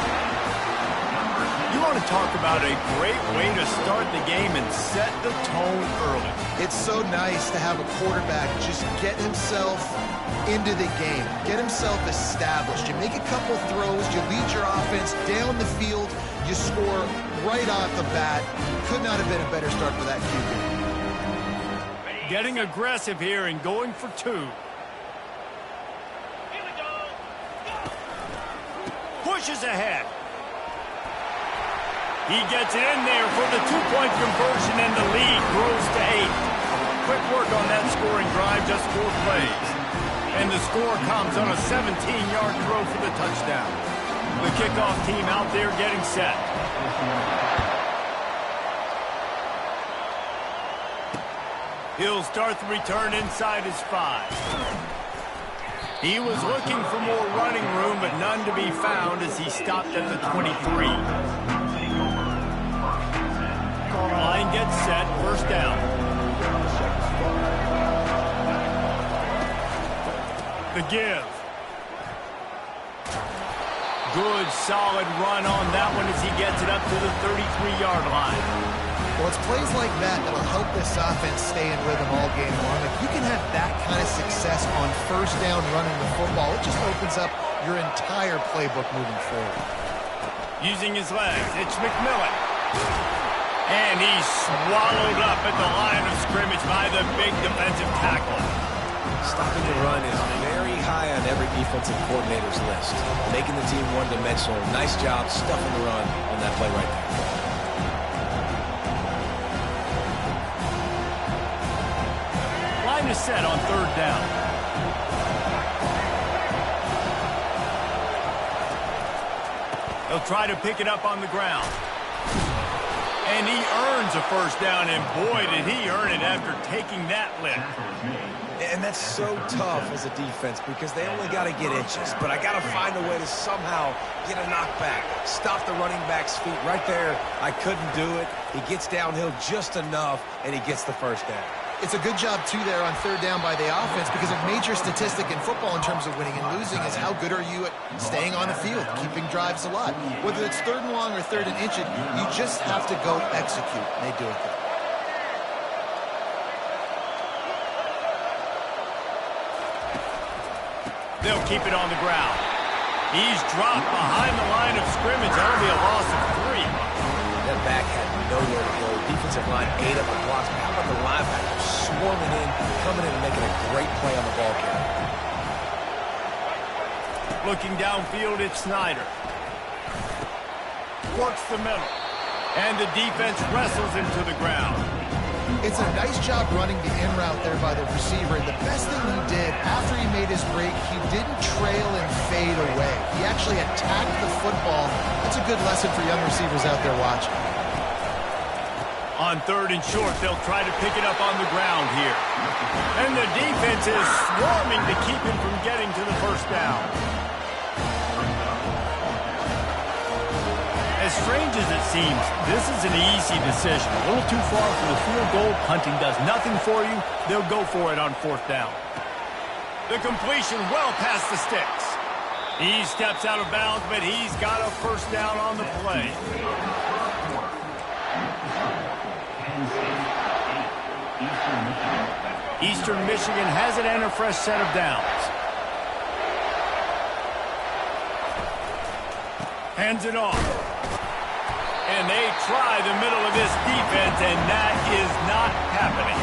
You want to talk about a great way to start the game and set the tone early. It's so nice to have a quarterback just get himself into the game, get himself established. You make a couple throws, you lead your offense down the field, you score right off the bat. Could not have been a better start for that QB. Getting aggressive here and going for two. Here we go. Pushes ahead. He gets it in there for the two-point conversion, and the lead grows to 8. Quick work on that scoring drive, just 4 plays. And the score comes on a 17-yard throw for the touchdown. The kickoff team out there getting set. He'll start the return inside his 5. He was looking for more running room, but none to be found as he stopped at the 23. Line gets set, first down. The give. Good, solid run on that one as he gets it up to the 33-yard line. Well, it's plays like that that'll help this offense stay in rhythm all game long. If you can have that kind of success on first down running the football, it just opens up your entire playbook moving forward. Using his legs, it's McMillan. And he's swallowed up at the line of scrimmage by the big defensive tackle. Stopping the run is very high on every defensive coordinator's list. Making the team one-dimensional. Nice job stuffing the run on that play right there. Line is set on third down. He'll try to pick it up on the ground. And he earns a first down, and boy, did he earn it after taking that lift. And that's so tough as a defense because they only got to get inches. But I got to find a way to somehow get a knockback, stop the running back's feet. Right there, I couldn't do it. He gets downhill just enough, and he gets the first down. It's a good job, too, there on third down by the offense because a major statistic in football in terms of winning and losing is how good are you at staying on the field, keeping drives alive. Whether it's third and long or third and inch, you just have to go execute, and they do it good. They'll keep it on the ground. He's dropped behind the line of scrimmage. That'll be a loss of 3. That back had nowhere to go. Defensive line ate up the blocks. How about the linebacker swarming in, coming in and making a great play on the ball carrier? Looking downfield, it's Snyder. Works the middle. And the defense wrestles him to the ground. It's a nice job running the in route there by the receiver. And the best thing he did after he made his break, he didn't trail and fade away. He actually attacked the football. That's a good lesson for young receivers out there watching. On third and short, they'll try to pick it up on the ground here. And the defense is swarming to keep him from getting to the first down. As strange as it seems, this is an easy decision. A little too far for the field goal. Punting does nothing for you. They'll go for it on fourth down. The completion well past the sticks. He steps out of bounds, but he's got a first down on the play. Eastern Michigan has it and a fresh set of downs. Hands it off. And they try the middle of this defense, and that is not happening.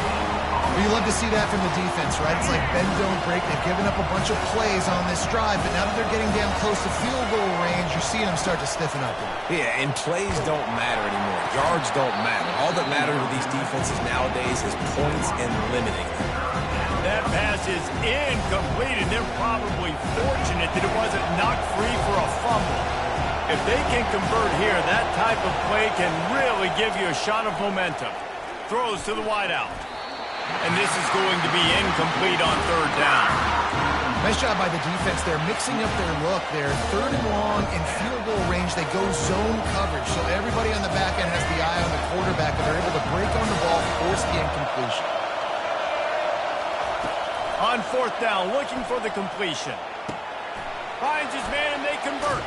Well, you love to see that from the defense, right? It's like bend, don't break. They've given up a bunch of plays on this drive, but now that they're getting down close to field goal range, you're seeing them start to stiffen up. Yeah, and plays don't matter anymore. Yards don't matter. All that matters with these defenses nowadays is points and limiting them. That pass is incomplete, and they're probably fortunate that it wasn't knocked free for a fumble. If they can convert here, that type of play can really give you a shot of momentum. Throws to the wideout. And this is going to be incomplete on third down. Nice job by the defense. They're mixing up their look. They're third and long in field goal range. They go zone coverage. So everybody on the back end has the eye on the quarterback, and they're able to break on the ball, force the incompletion. On fourth down, looking for the completion. Finds his man, and they convert.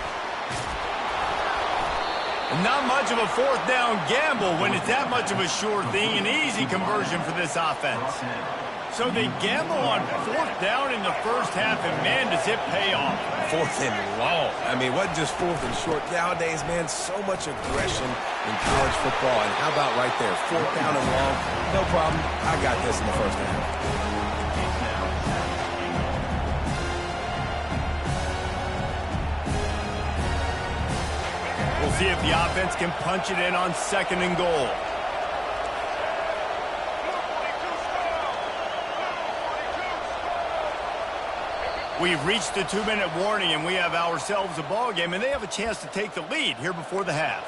Not much of a fourth down gamble when it's that much of a sure thing. An easy conversion for this offense. So they gamble on fourth down in the first half, and man, does it pay off. Fourth and long. I mean, what just fourth and short? Nowadays, man, so much aggression in college football. And how about right there? Fourth down and long. No problem. I got this in the first half. We'll see if the offense can punch it in on second and goal. We've reached the 2-minute warning, and we have ourselves a ball game, and they have a chance to take the lead here before the half.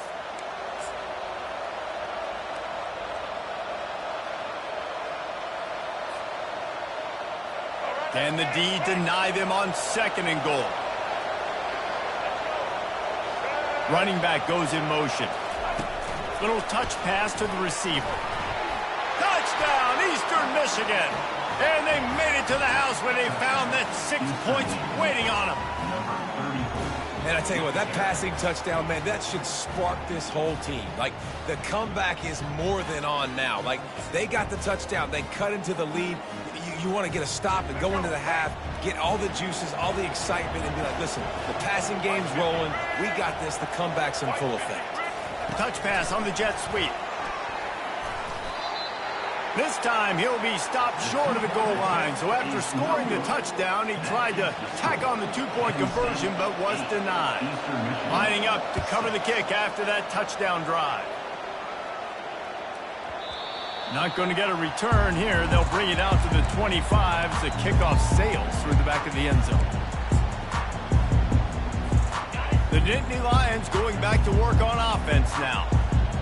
Can the D deny them on second and goal? Running back goes in motion. Little touch pass to the receiver. Touchdown, Eastern Michigan. And they made it to the house when they found that 6 points waiting on them. And I tell you what, that passing touchdown, man, that should spark this whole team. Like, the comeback is more than on now. Like, they got the touchdown. They cut into the lead. You want to get a stop and go into the half, get all the juices, all the excitement, and be like, listen, the passing game's rolling. We got this. The comeback's in full effect. Touch pass on the jet sweep. This time, he'll be stopped short of the goal line. So after scoring the touchdown, he tried to tack on the 2-point conversion, but was denied. Lining up to cover the kick after that touchdown drive. Not going to get a return here. They'll bring it out to the 25 as the kickoff sails through the back of the end zone. The Nittany Lions going back to work on offense now.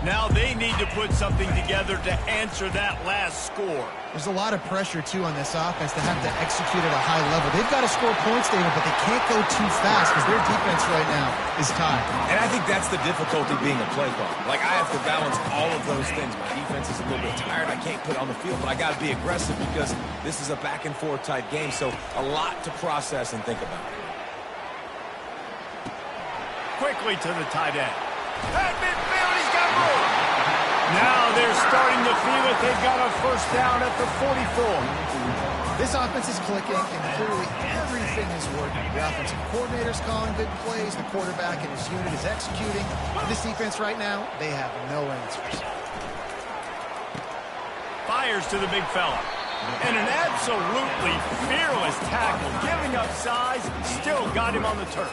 Now they need to put something together to answer that last score. There's a lot of pressure, too, on this offense to have to execute at a high level. They've got to score points, David, but they can't go too fast because their defense right now is tied. And I think that's the difficulty being a play caller. Like, I have to balance all of those things. My defense is a little bit tired. I can't put it on the field, but I got to be aggressive because this is a back-and-forth type game, so a lot to process and think about. Quickly to the tight end. At midfield, he's got room. Now they're starting to feel it. They've got a first down at the 44. This offense is clicking, and clearly everything is working. The offensive coordinator's calling good plays. The quarterback and his unit is executing. And this defense right now, they have no answers. Fires to the big fella. And an absolutely fearless tackle. Giving up size, still got him on the turf.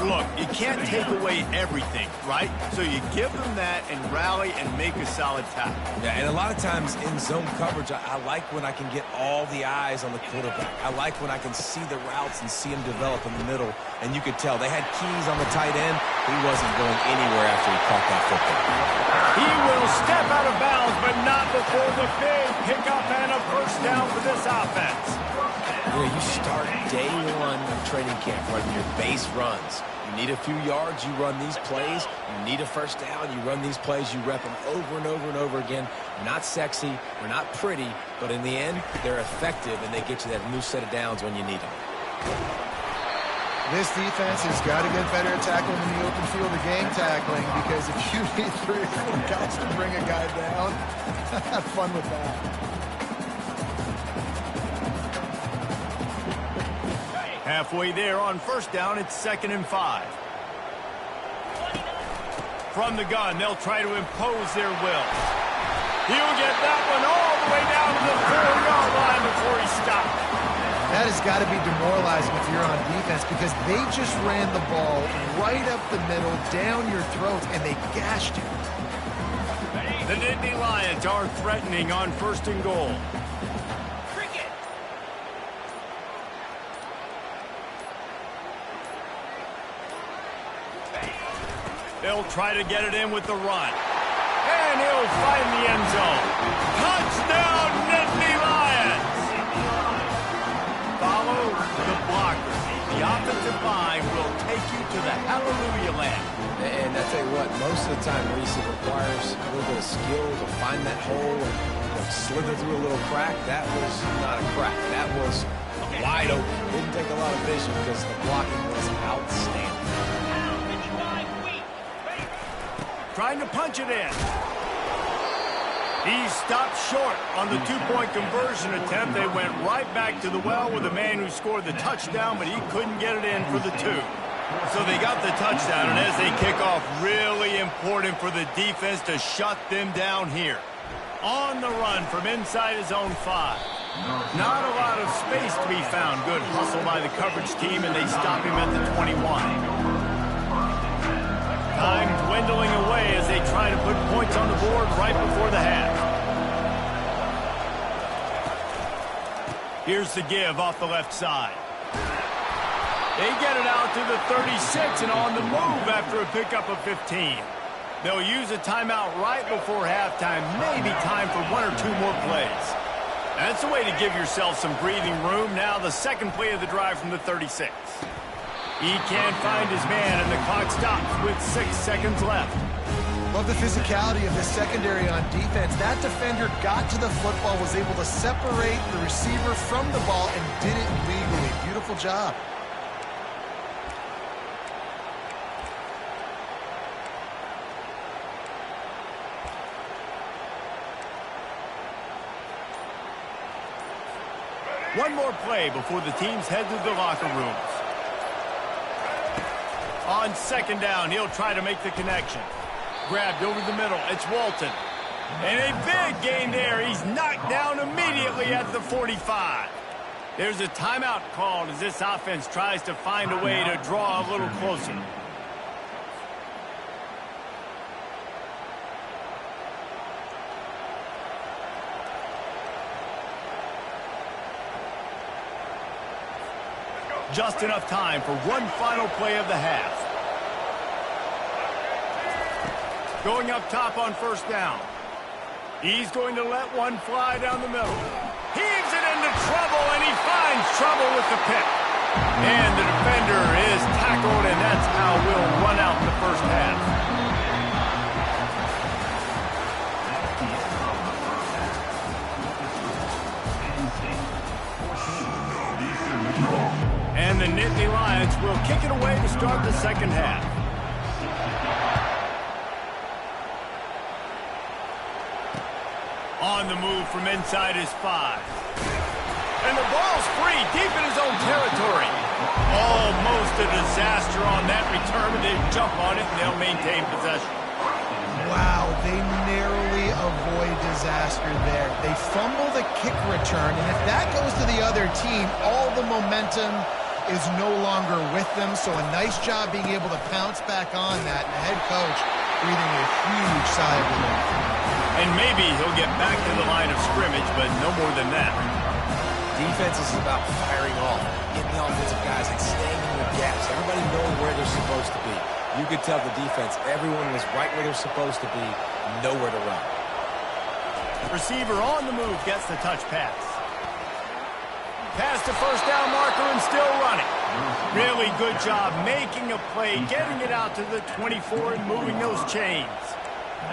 Look, you can't take away everything, right? So you give them that and rally and make a solid tackle. Yeah, and a lot of times in zone coverage, I like when I can get all the eyes on the quarterback. I like when I can see the routes and see him develop in the middle. And you could tell they had keys on the tight end. He wasn't going anywhere after he caught that football. He will step out of bounds, but not before the big pickup and a first down for this offense. You know, you start day one of training camp running your base runs. You need a few yards, you run these plays. You need a first down, you run these plays. You rep them over and over and over again. They're not sexy, they're not pretty, but in the end, they're effective, and they get you that new set of downs when you need them. This defense has got to get better at tackling in the open field or game tackling, because if you need 3 or 4 guys to bring a guy down, have fun with that. Halfway there on first down, it's 2nd and 5. From the gun, they'll try to impose their will. He'll get that one all the way down to the 4-yard line before he stops. That has got to be demoralizing if you're on defense because they just ran the ball right up the middle, down your throat, and they gashed you. The Nittany Lions are threatening on 1st and goal. They'll try to get it in with the run. And he'll find the end zone. Touchdown, Nittany Lions! Follow the blocker. The offensive line will take you to the hallelujah land. And I tell you what, most of the time, Reese, it requires a little bit of skill to find that hole and slither through a little crack. That was not a crack. That was wide open. Didn't take a lot of vision because the blocking was outstanding. Trying to punch it in. He stopped short on the two-point conversion attempt. They went right back to the well with the man who scored the touchdown, but he couldn't get it in for the 2. So they got the touchdown, and as they kick off, really important for the defense to shut them down here. On the run from inside his own 5. Not a lot of space to be found. Good hustle by the coverage team, and they stop him at the 21. Time dwindling away as they try to put points on the board right before the half. Here's the give off the left side. They get it out to the 36 and on the move after a pickup of 15. They'll use a timeout right before halftime, maybe time for 1 or 2 more plays. That's a way to give yourself some breathing room. Now the second play of the drive from the 36. He can't find his man, and the clock stops with 6 seconds left. Love the physicality of the secondary on defense. That defender got to the football, was able to separate the receiver from the ball, and did it legally. Beautiful job. One more play before the teams head to the locker rooms. On 2nd down, he'll try to make the connection. Grabbed over the middle. It's Walton. And a big gain there. He's knocked down immediately at the 45. There's a timeout called as this offense tries to find a way to draw a little closer. Just enough time for one final play of the half. Going up top on 1st down. He's going to let one fly down the middle. Heaves it into trouble, and he finds trouble with the pick. And the defender is tackled, and that's how we'll run out the first half. And the Nittany Lions will kick it away to start the second half. On the move from inside his 5. And the ball's free deep in his own territory. Almost a disaster on that return, but they jump on it and they'll maintain possession. Wow, they narrowly avoid disaster there. They fumble the kick return, and if that goes to the other team, all the momentum is no longer with them. So a nice job being able to pounce back on that. And the head coach breathing a huge sigh of relief. And maybe he'll get back to the line of scrimmage, but no more than that. Defense is about firing off, getting the offensive guys and staying in their gaps. Everybody knowing where they're supposed to be. You could tell the defense, everyone was right where they're supposed to be, nowhere to run. Receiver on the move gets the touch pass. Past the 1st down marker and still running. Really good job making a play, getting it out to the 24 and moving those chains.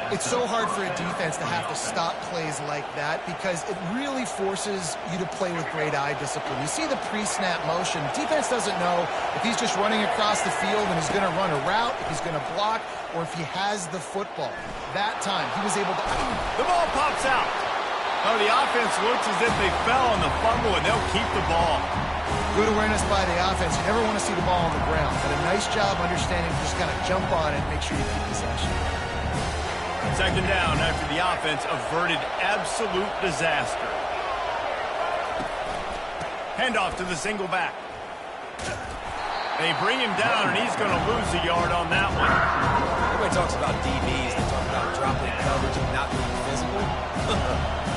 It's so hard for a defense to have to stop plays like that because it really forces you to play with great eye discipline. You see the pre-snap motion. Defense doesn't know if he's just running across the field and he's going to run a route, if he's going to block, or if he has the football. That time, he was able to... The ball pops out. Oh, the offense looks as if they fell on the fumble, and they'll keep the ball. Good awareness by the offense. You never want to see the ball on the ground. But a nice job understanding to just kind of jump on it and make sure you keep possession. Second down after the offense averted absolute disaster. Handoff to the single back. They bring him down, and he's going to lose a yard on that one. Everybody talks about DBs. They talk about dropping coverage and not being physical.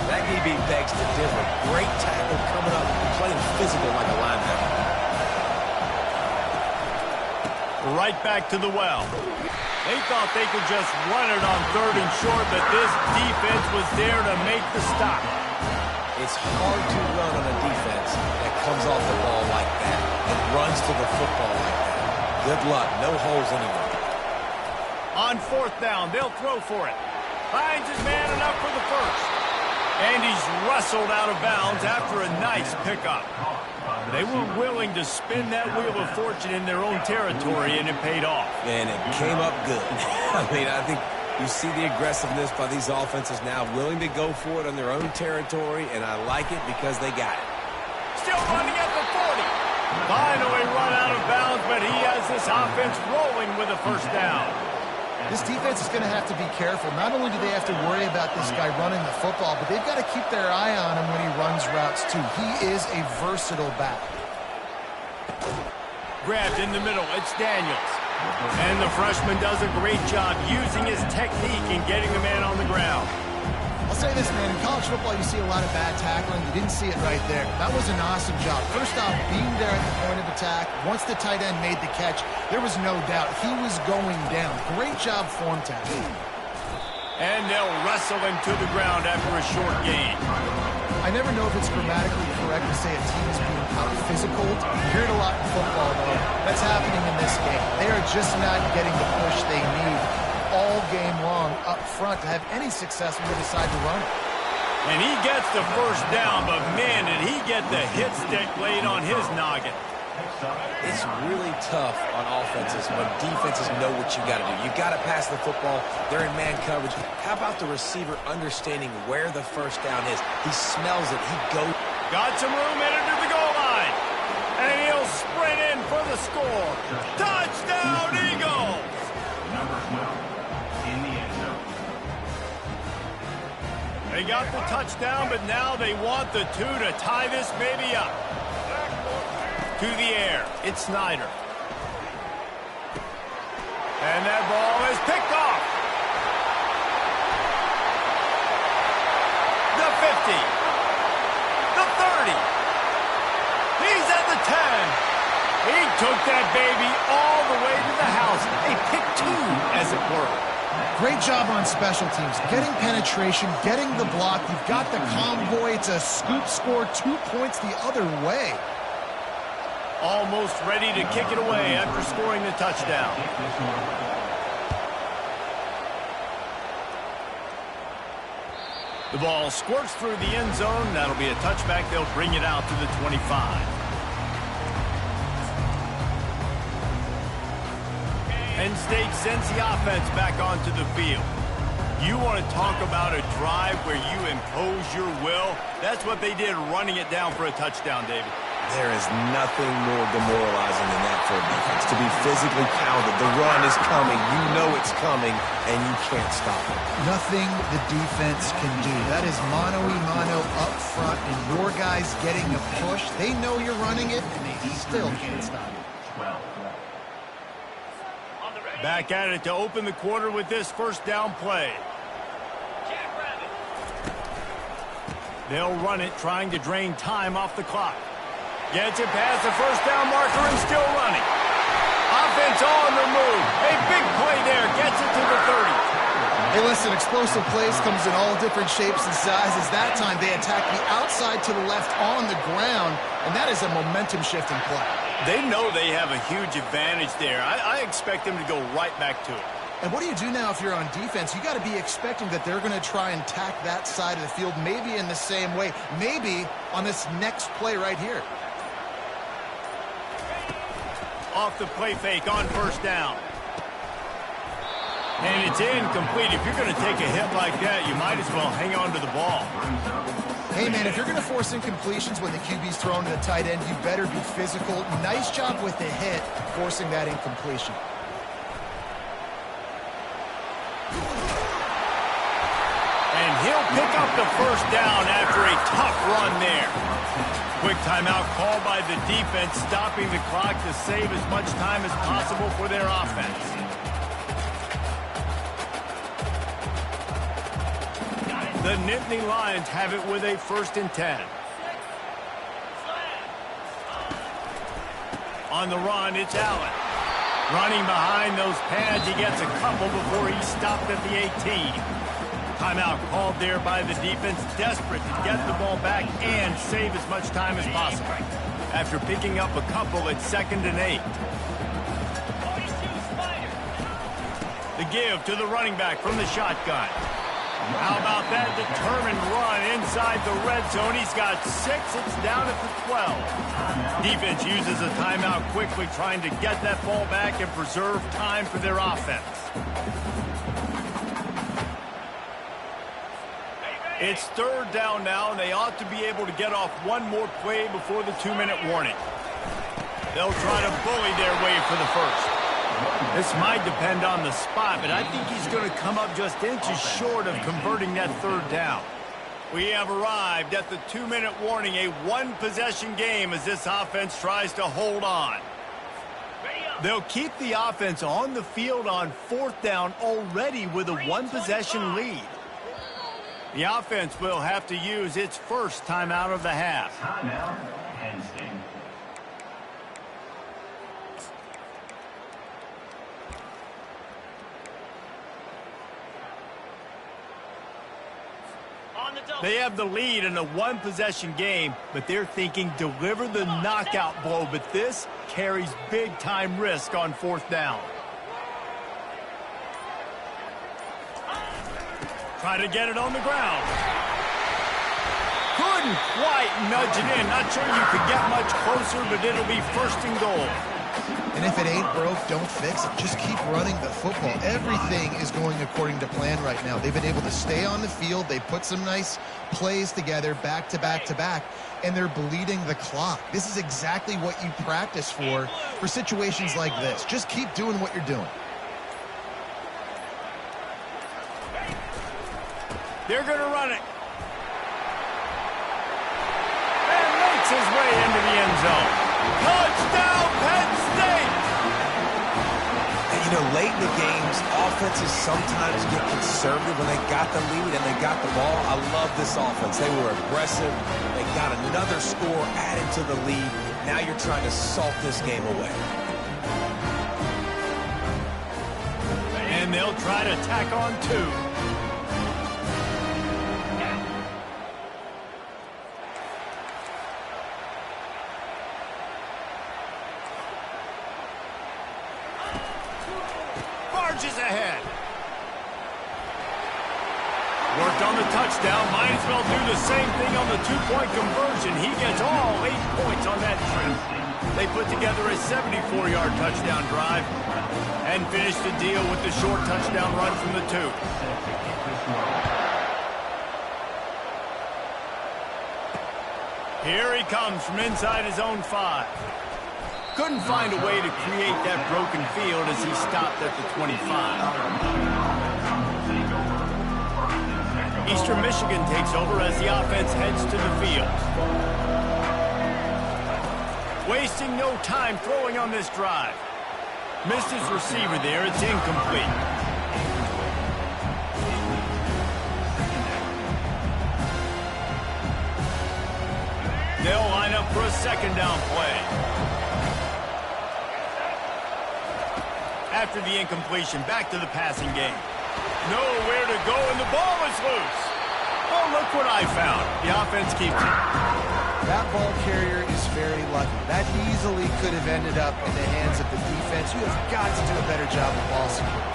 That DB begs to differ. Great tackle coming up and playing physical like a linebacker. Right back to the well. They thought they could just run it on 3rd and short, but this defense was there to make the stop. It's hard to run on a defense that comes off the ball like that and runs to the football like that. Good luck. No holes anywhere. On 4th down, they'll throw for it. Finds his man enough for the first. And he's wrestled out of bounds after a nice pickup. They were willing to spin that wheel of fortune in their own territory, and it paid off. And it came up good. I mean, I think you see the aggressiveness by these offenses now, willing to go for it on their own territory, and I like it because they got it. Still running at the 40. Finally run out of bounds, but he has this offense rolling with a first down. This defense is going to have to be careful. Not only do they have to worry about this guy running the football, but they've got to keep their eye on him when he runs routes, too. He is a versatile back. Grabbed in the middle. It's Daniels. And the freshman does a great job using his technique and getting the man on the ground. I'll say this, man. In college football, you see a lot of bad tackling. You didn't see it right there. That was an awesome job. First off, being there at the point of attack. Once the tight end made the catch, there was no doubt he was going down. Great job form tackling. And they'll wrestle him to the ground after a short gain. I never know if it's grammatically correct to say a team is being out-physical. You hear it a lot in football, though. That's happening in this game. They are just not getting the push they need all game long up front to have any success when they decide to run it. And he gets the first down, but man, did he get the hit stick laid on his noggin. It's really tough on offenses when defenses know what you got to do. You got to pass the football. They're in man coverage. How about the receiver understanding where the first down is? He smells it. He goes. Got some room headed to the goal line. And he'll sprint in for the score. Touchdown, Eagles! Number 12 in the end zone. They got the touchdown, but now they want the 2 to tie this baby up. To the air, it's Snyder. And that ball is picked off. The 50. The 30. He's at the 10. He took that baby all the way to the house. A pick 2, as it were. Great job on special teams. Getting penetration, getting the block. You've got the convoy. It's a scoop score, 2 points the other way. Almost ready to kick it away after scoring the touchdown. The ball squirts through the end zone. That'll be a touchback. They'll bring it out to the 25. Penn State sends the offense back onto the field. You want to talk about a drive where you impose your will? That's what they did, running it down for a touchdown, David. There is nothing more demoralizing than that for a defense. To be physically pounded. The run is coming. You know it's coming, and you can't stop it. Nothing the defense can do. That is mano-a-mano up front, and your guys getting a push. They know you're running it, and they still can't stop it. Back at it to open the quarter with this first down play. They'll run it, trying to drain time off the clock. Gets it past the first down marker and still running. Offense on the move. A big play there. Gets it to the 30. Hey, listen, explosive plays comes in all different shapes and sizes. That time they attack the outside to the left on the ground, and that is a momentum-shifting play. They know they have a huge advantage there. I expect them to go right back to it. And what do you do now if you're on defense? You got to be expecting that they're going to try and tack that side of the field, maybe in the same way, maybe on this next play right here. Off the play fake on first down. And it's incomplete. If you're going to take a hit like that, you might as well hang on to the ball. Hey, man, if you're going to force incompletions when the QB's thrown to the tight end, you better be physical. Nice job with the hit, forcing that incompletion. And he'll pick up the first down after a tough run there. Quick timeout called by the defense, stopping the clock to save as much time as possible for their offense. The Nittany Lions have it with a 1st and 10. On the run, it's Allen. Running behind those pads, he gets a couple before he's stopped at the 18. Timeout called there by the defense, desperate to get the ball back and save as much time as possible. After picking up a couple, it's 2nd and 8. The give to the running back from the shotgun. How about that determined run inside the red zone? He's got 6. It's down at the 12. Defense uses a timeout quickly, trying to get that ball back and preserve time for their offense. It's 3rd down now, and they ought to be able to get off one more play before the 2-minute warning. They'll try to bully their way for the first. This might depend on the spot, but I think he's going to come up just inches short of converting that 3rd down. We have arrived at the 2-minute warning, a one-possession game as this offense tries to hold on. They'll keep the offense on the field on 4th down already with a one-possession lead. The offense will have to use its first timeout of the half. Timeout, Penn State. They have the lead in a one-possession game, but they're thinking deliver the knockout blow, but this carries big-time risk on 4th down. Try to get it on the ground. Couldn't quite nudge it in. Not sure you could get much closer, but it'll be 1st and goal. And if it ain't broke, don't fix it. Just keep running the football. Everything is going according to plan right now. They've been able to stay on the field. They put some nice plays together back to back to back, and they're bleeding the clock. This is exactly what you practice for situations like this. Just keep doing what you're doing. They're going to run it. And makes his way into the end zone. Touchdown, Penn State! And, you know, late in the games, offenses sometimes get conservative when they got the lead and they got the ball. I love this offense. They were aggressive. They got another score added to the lead. Now you're trying to salt this game away. And they'll try to tack on 2. Barges ahead. Worked on the touchdown. Might as well do the same thing on the 2-point conversion. He gets all 8 points on that trip. They put together a 74-yard touchdown drive and finish the deal with the short touchdown run from the 2. Here he comes from inside his own 5. Couldn't find a way to create that broken field as he stopped at the 25. Eastern Michigan takes over as the offense heads to the field. Wasting no time throwing on this drive. Missed his receiver there. It's incomplete. They'll line up for a 2nd down play. After the incompletion, back to the passing game. Nowhere to go, and the ball is loose. Oh, look what I found. The offense keeps it. That ball carrier is very lucky. That easily could have ended up in the hands of the defense. You have got to do a better job of ball security.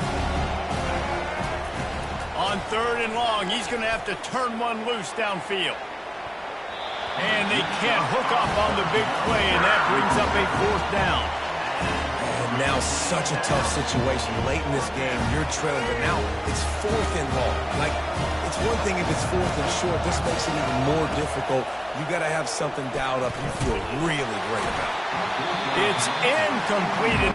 On 3rd and long, he's going to have to turn one loose downfield. And they can't hook up on the big play, and that brings up a 4th down. And now such a tough situation. Late in this game, you're trailing, but now it's 4th and long. Like, it's one thing if it's 4th and short. This makes it even more difficult. You got to have something dialed up you feel really great about. It's incomplete.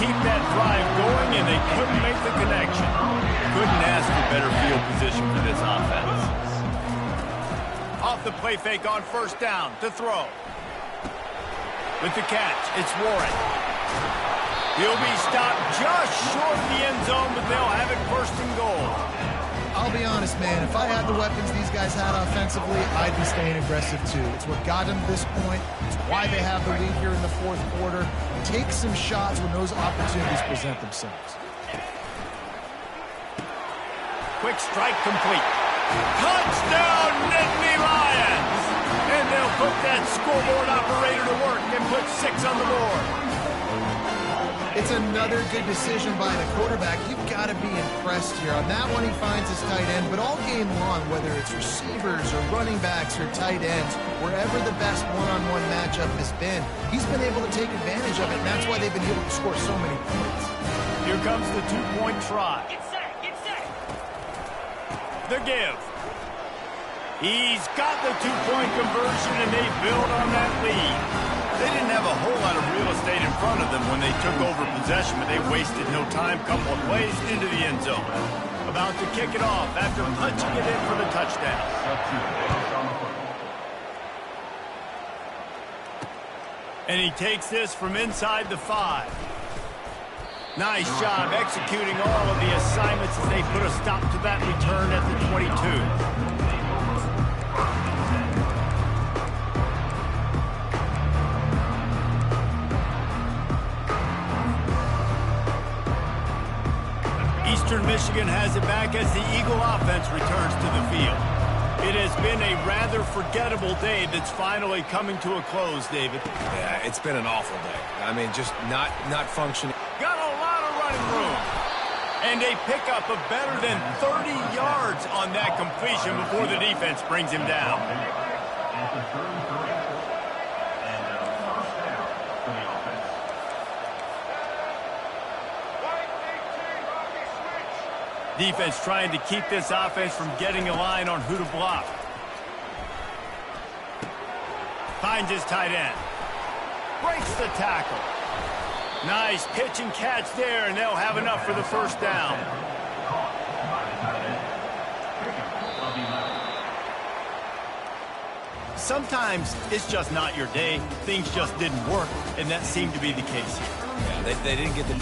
keep that drive going, and they couldn't make the connection. Couldn't ask for better field position for this offense. Off the play fake on first down to throw. With the catch, it's Warren. He'll be stopped just short of the end zone, but they'll have it first and goal. I'll be honest, man. If I had the weapons these guys had offensively, I'd be staying aggressive too. It's what got them to this point. It's why they have the lead here in the fourth quarter. Take some shots when those opportunities present themselves. Quick strike complete. Touchdown, Nittany Lions! And they'll put that scoreboard operator to work and put 6 on the board. It's another good decision by the quarterback. You've got to be impressed here. On that one, he finds his tight end, but all game long, whether it's receivers or running backs or tight ends, wherever the best one-on-one matchup has been, he's been able to take advantage of it, and that's why they've been able to score so many points. Here comes the 2-point try. Get set, get set. The give. He's got the 2-point conversion, and they build on that lead. They didn't have a whole lot of real estate in front of them when they took over possession, but they wasted no time. Couple of plays into the end zone. About to kick it off after punching it in for the touchdown. And he takes this from inside the 5. Nice job executing all of the assignments as they put a stop to that return at the 22. Eastern Michigan has it back as the Eagle offense returns to the field. It has been a rather forgettable day that's finally coming to a close, David. Yeah, it's been an awful day. I mean, just not functioning. Got a lot of running room. And they pick up a better than 30 yards on that completion before the defense brings him down. Defense trying to keep this offense from getting a line on who to block. Finds his tight end. Breaks the tackle. Nice pitch and catch there, and they'll have enough for the first down. Sometimes it's just not your day. Things just didn't work, and that seemed to be the case here. Yeah, they didn't get the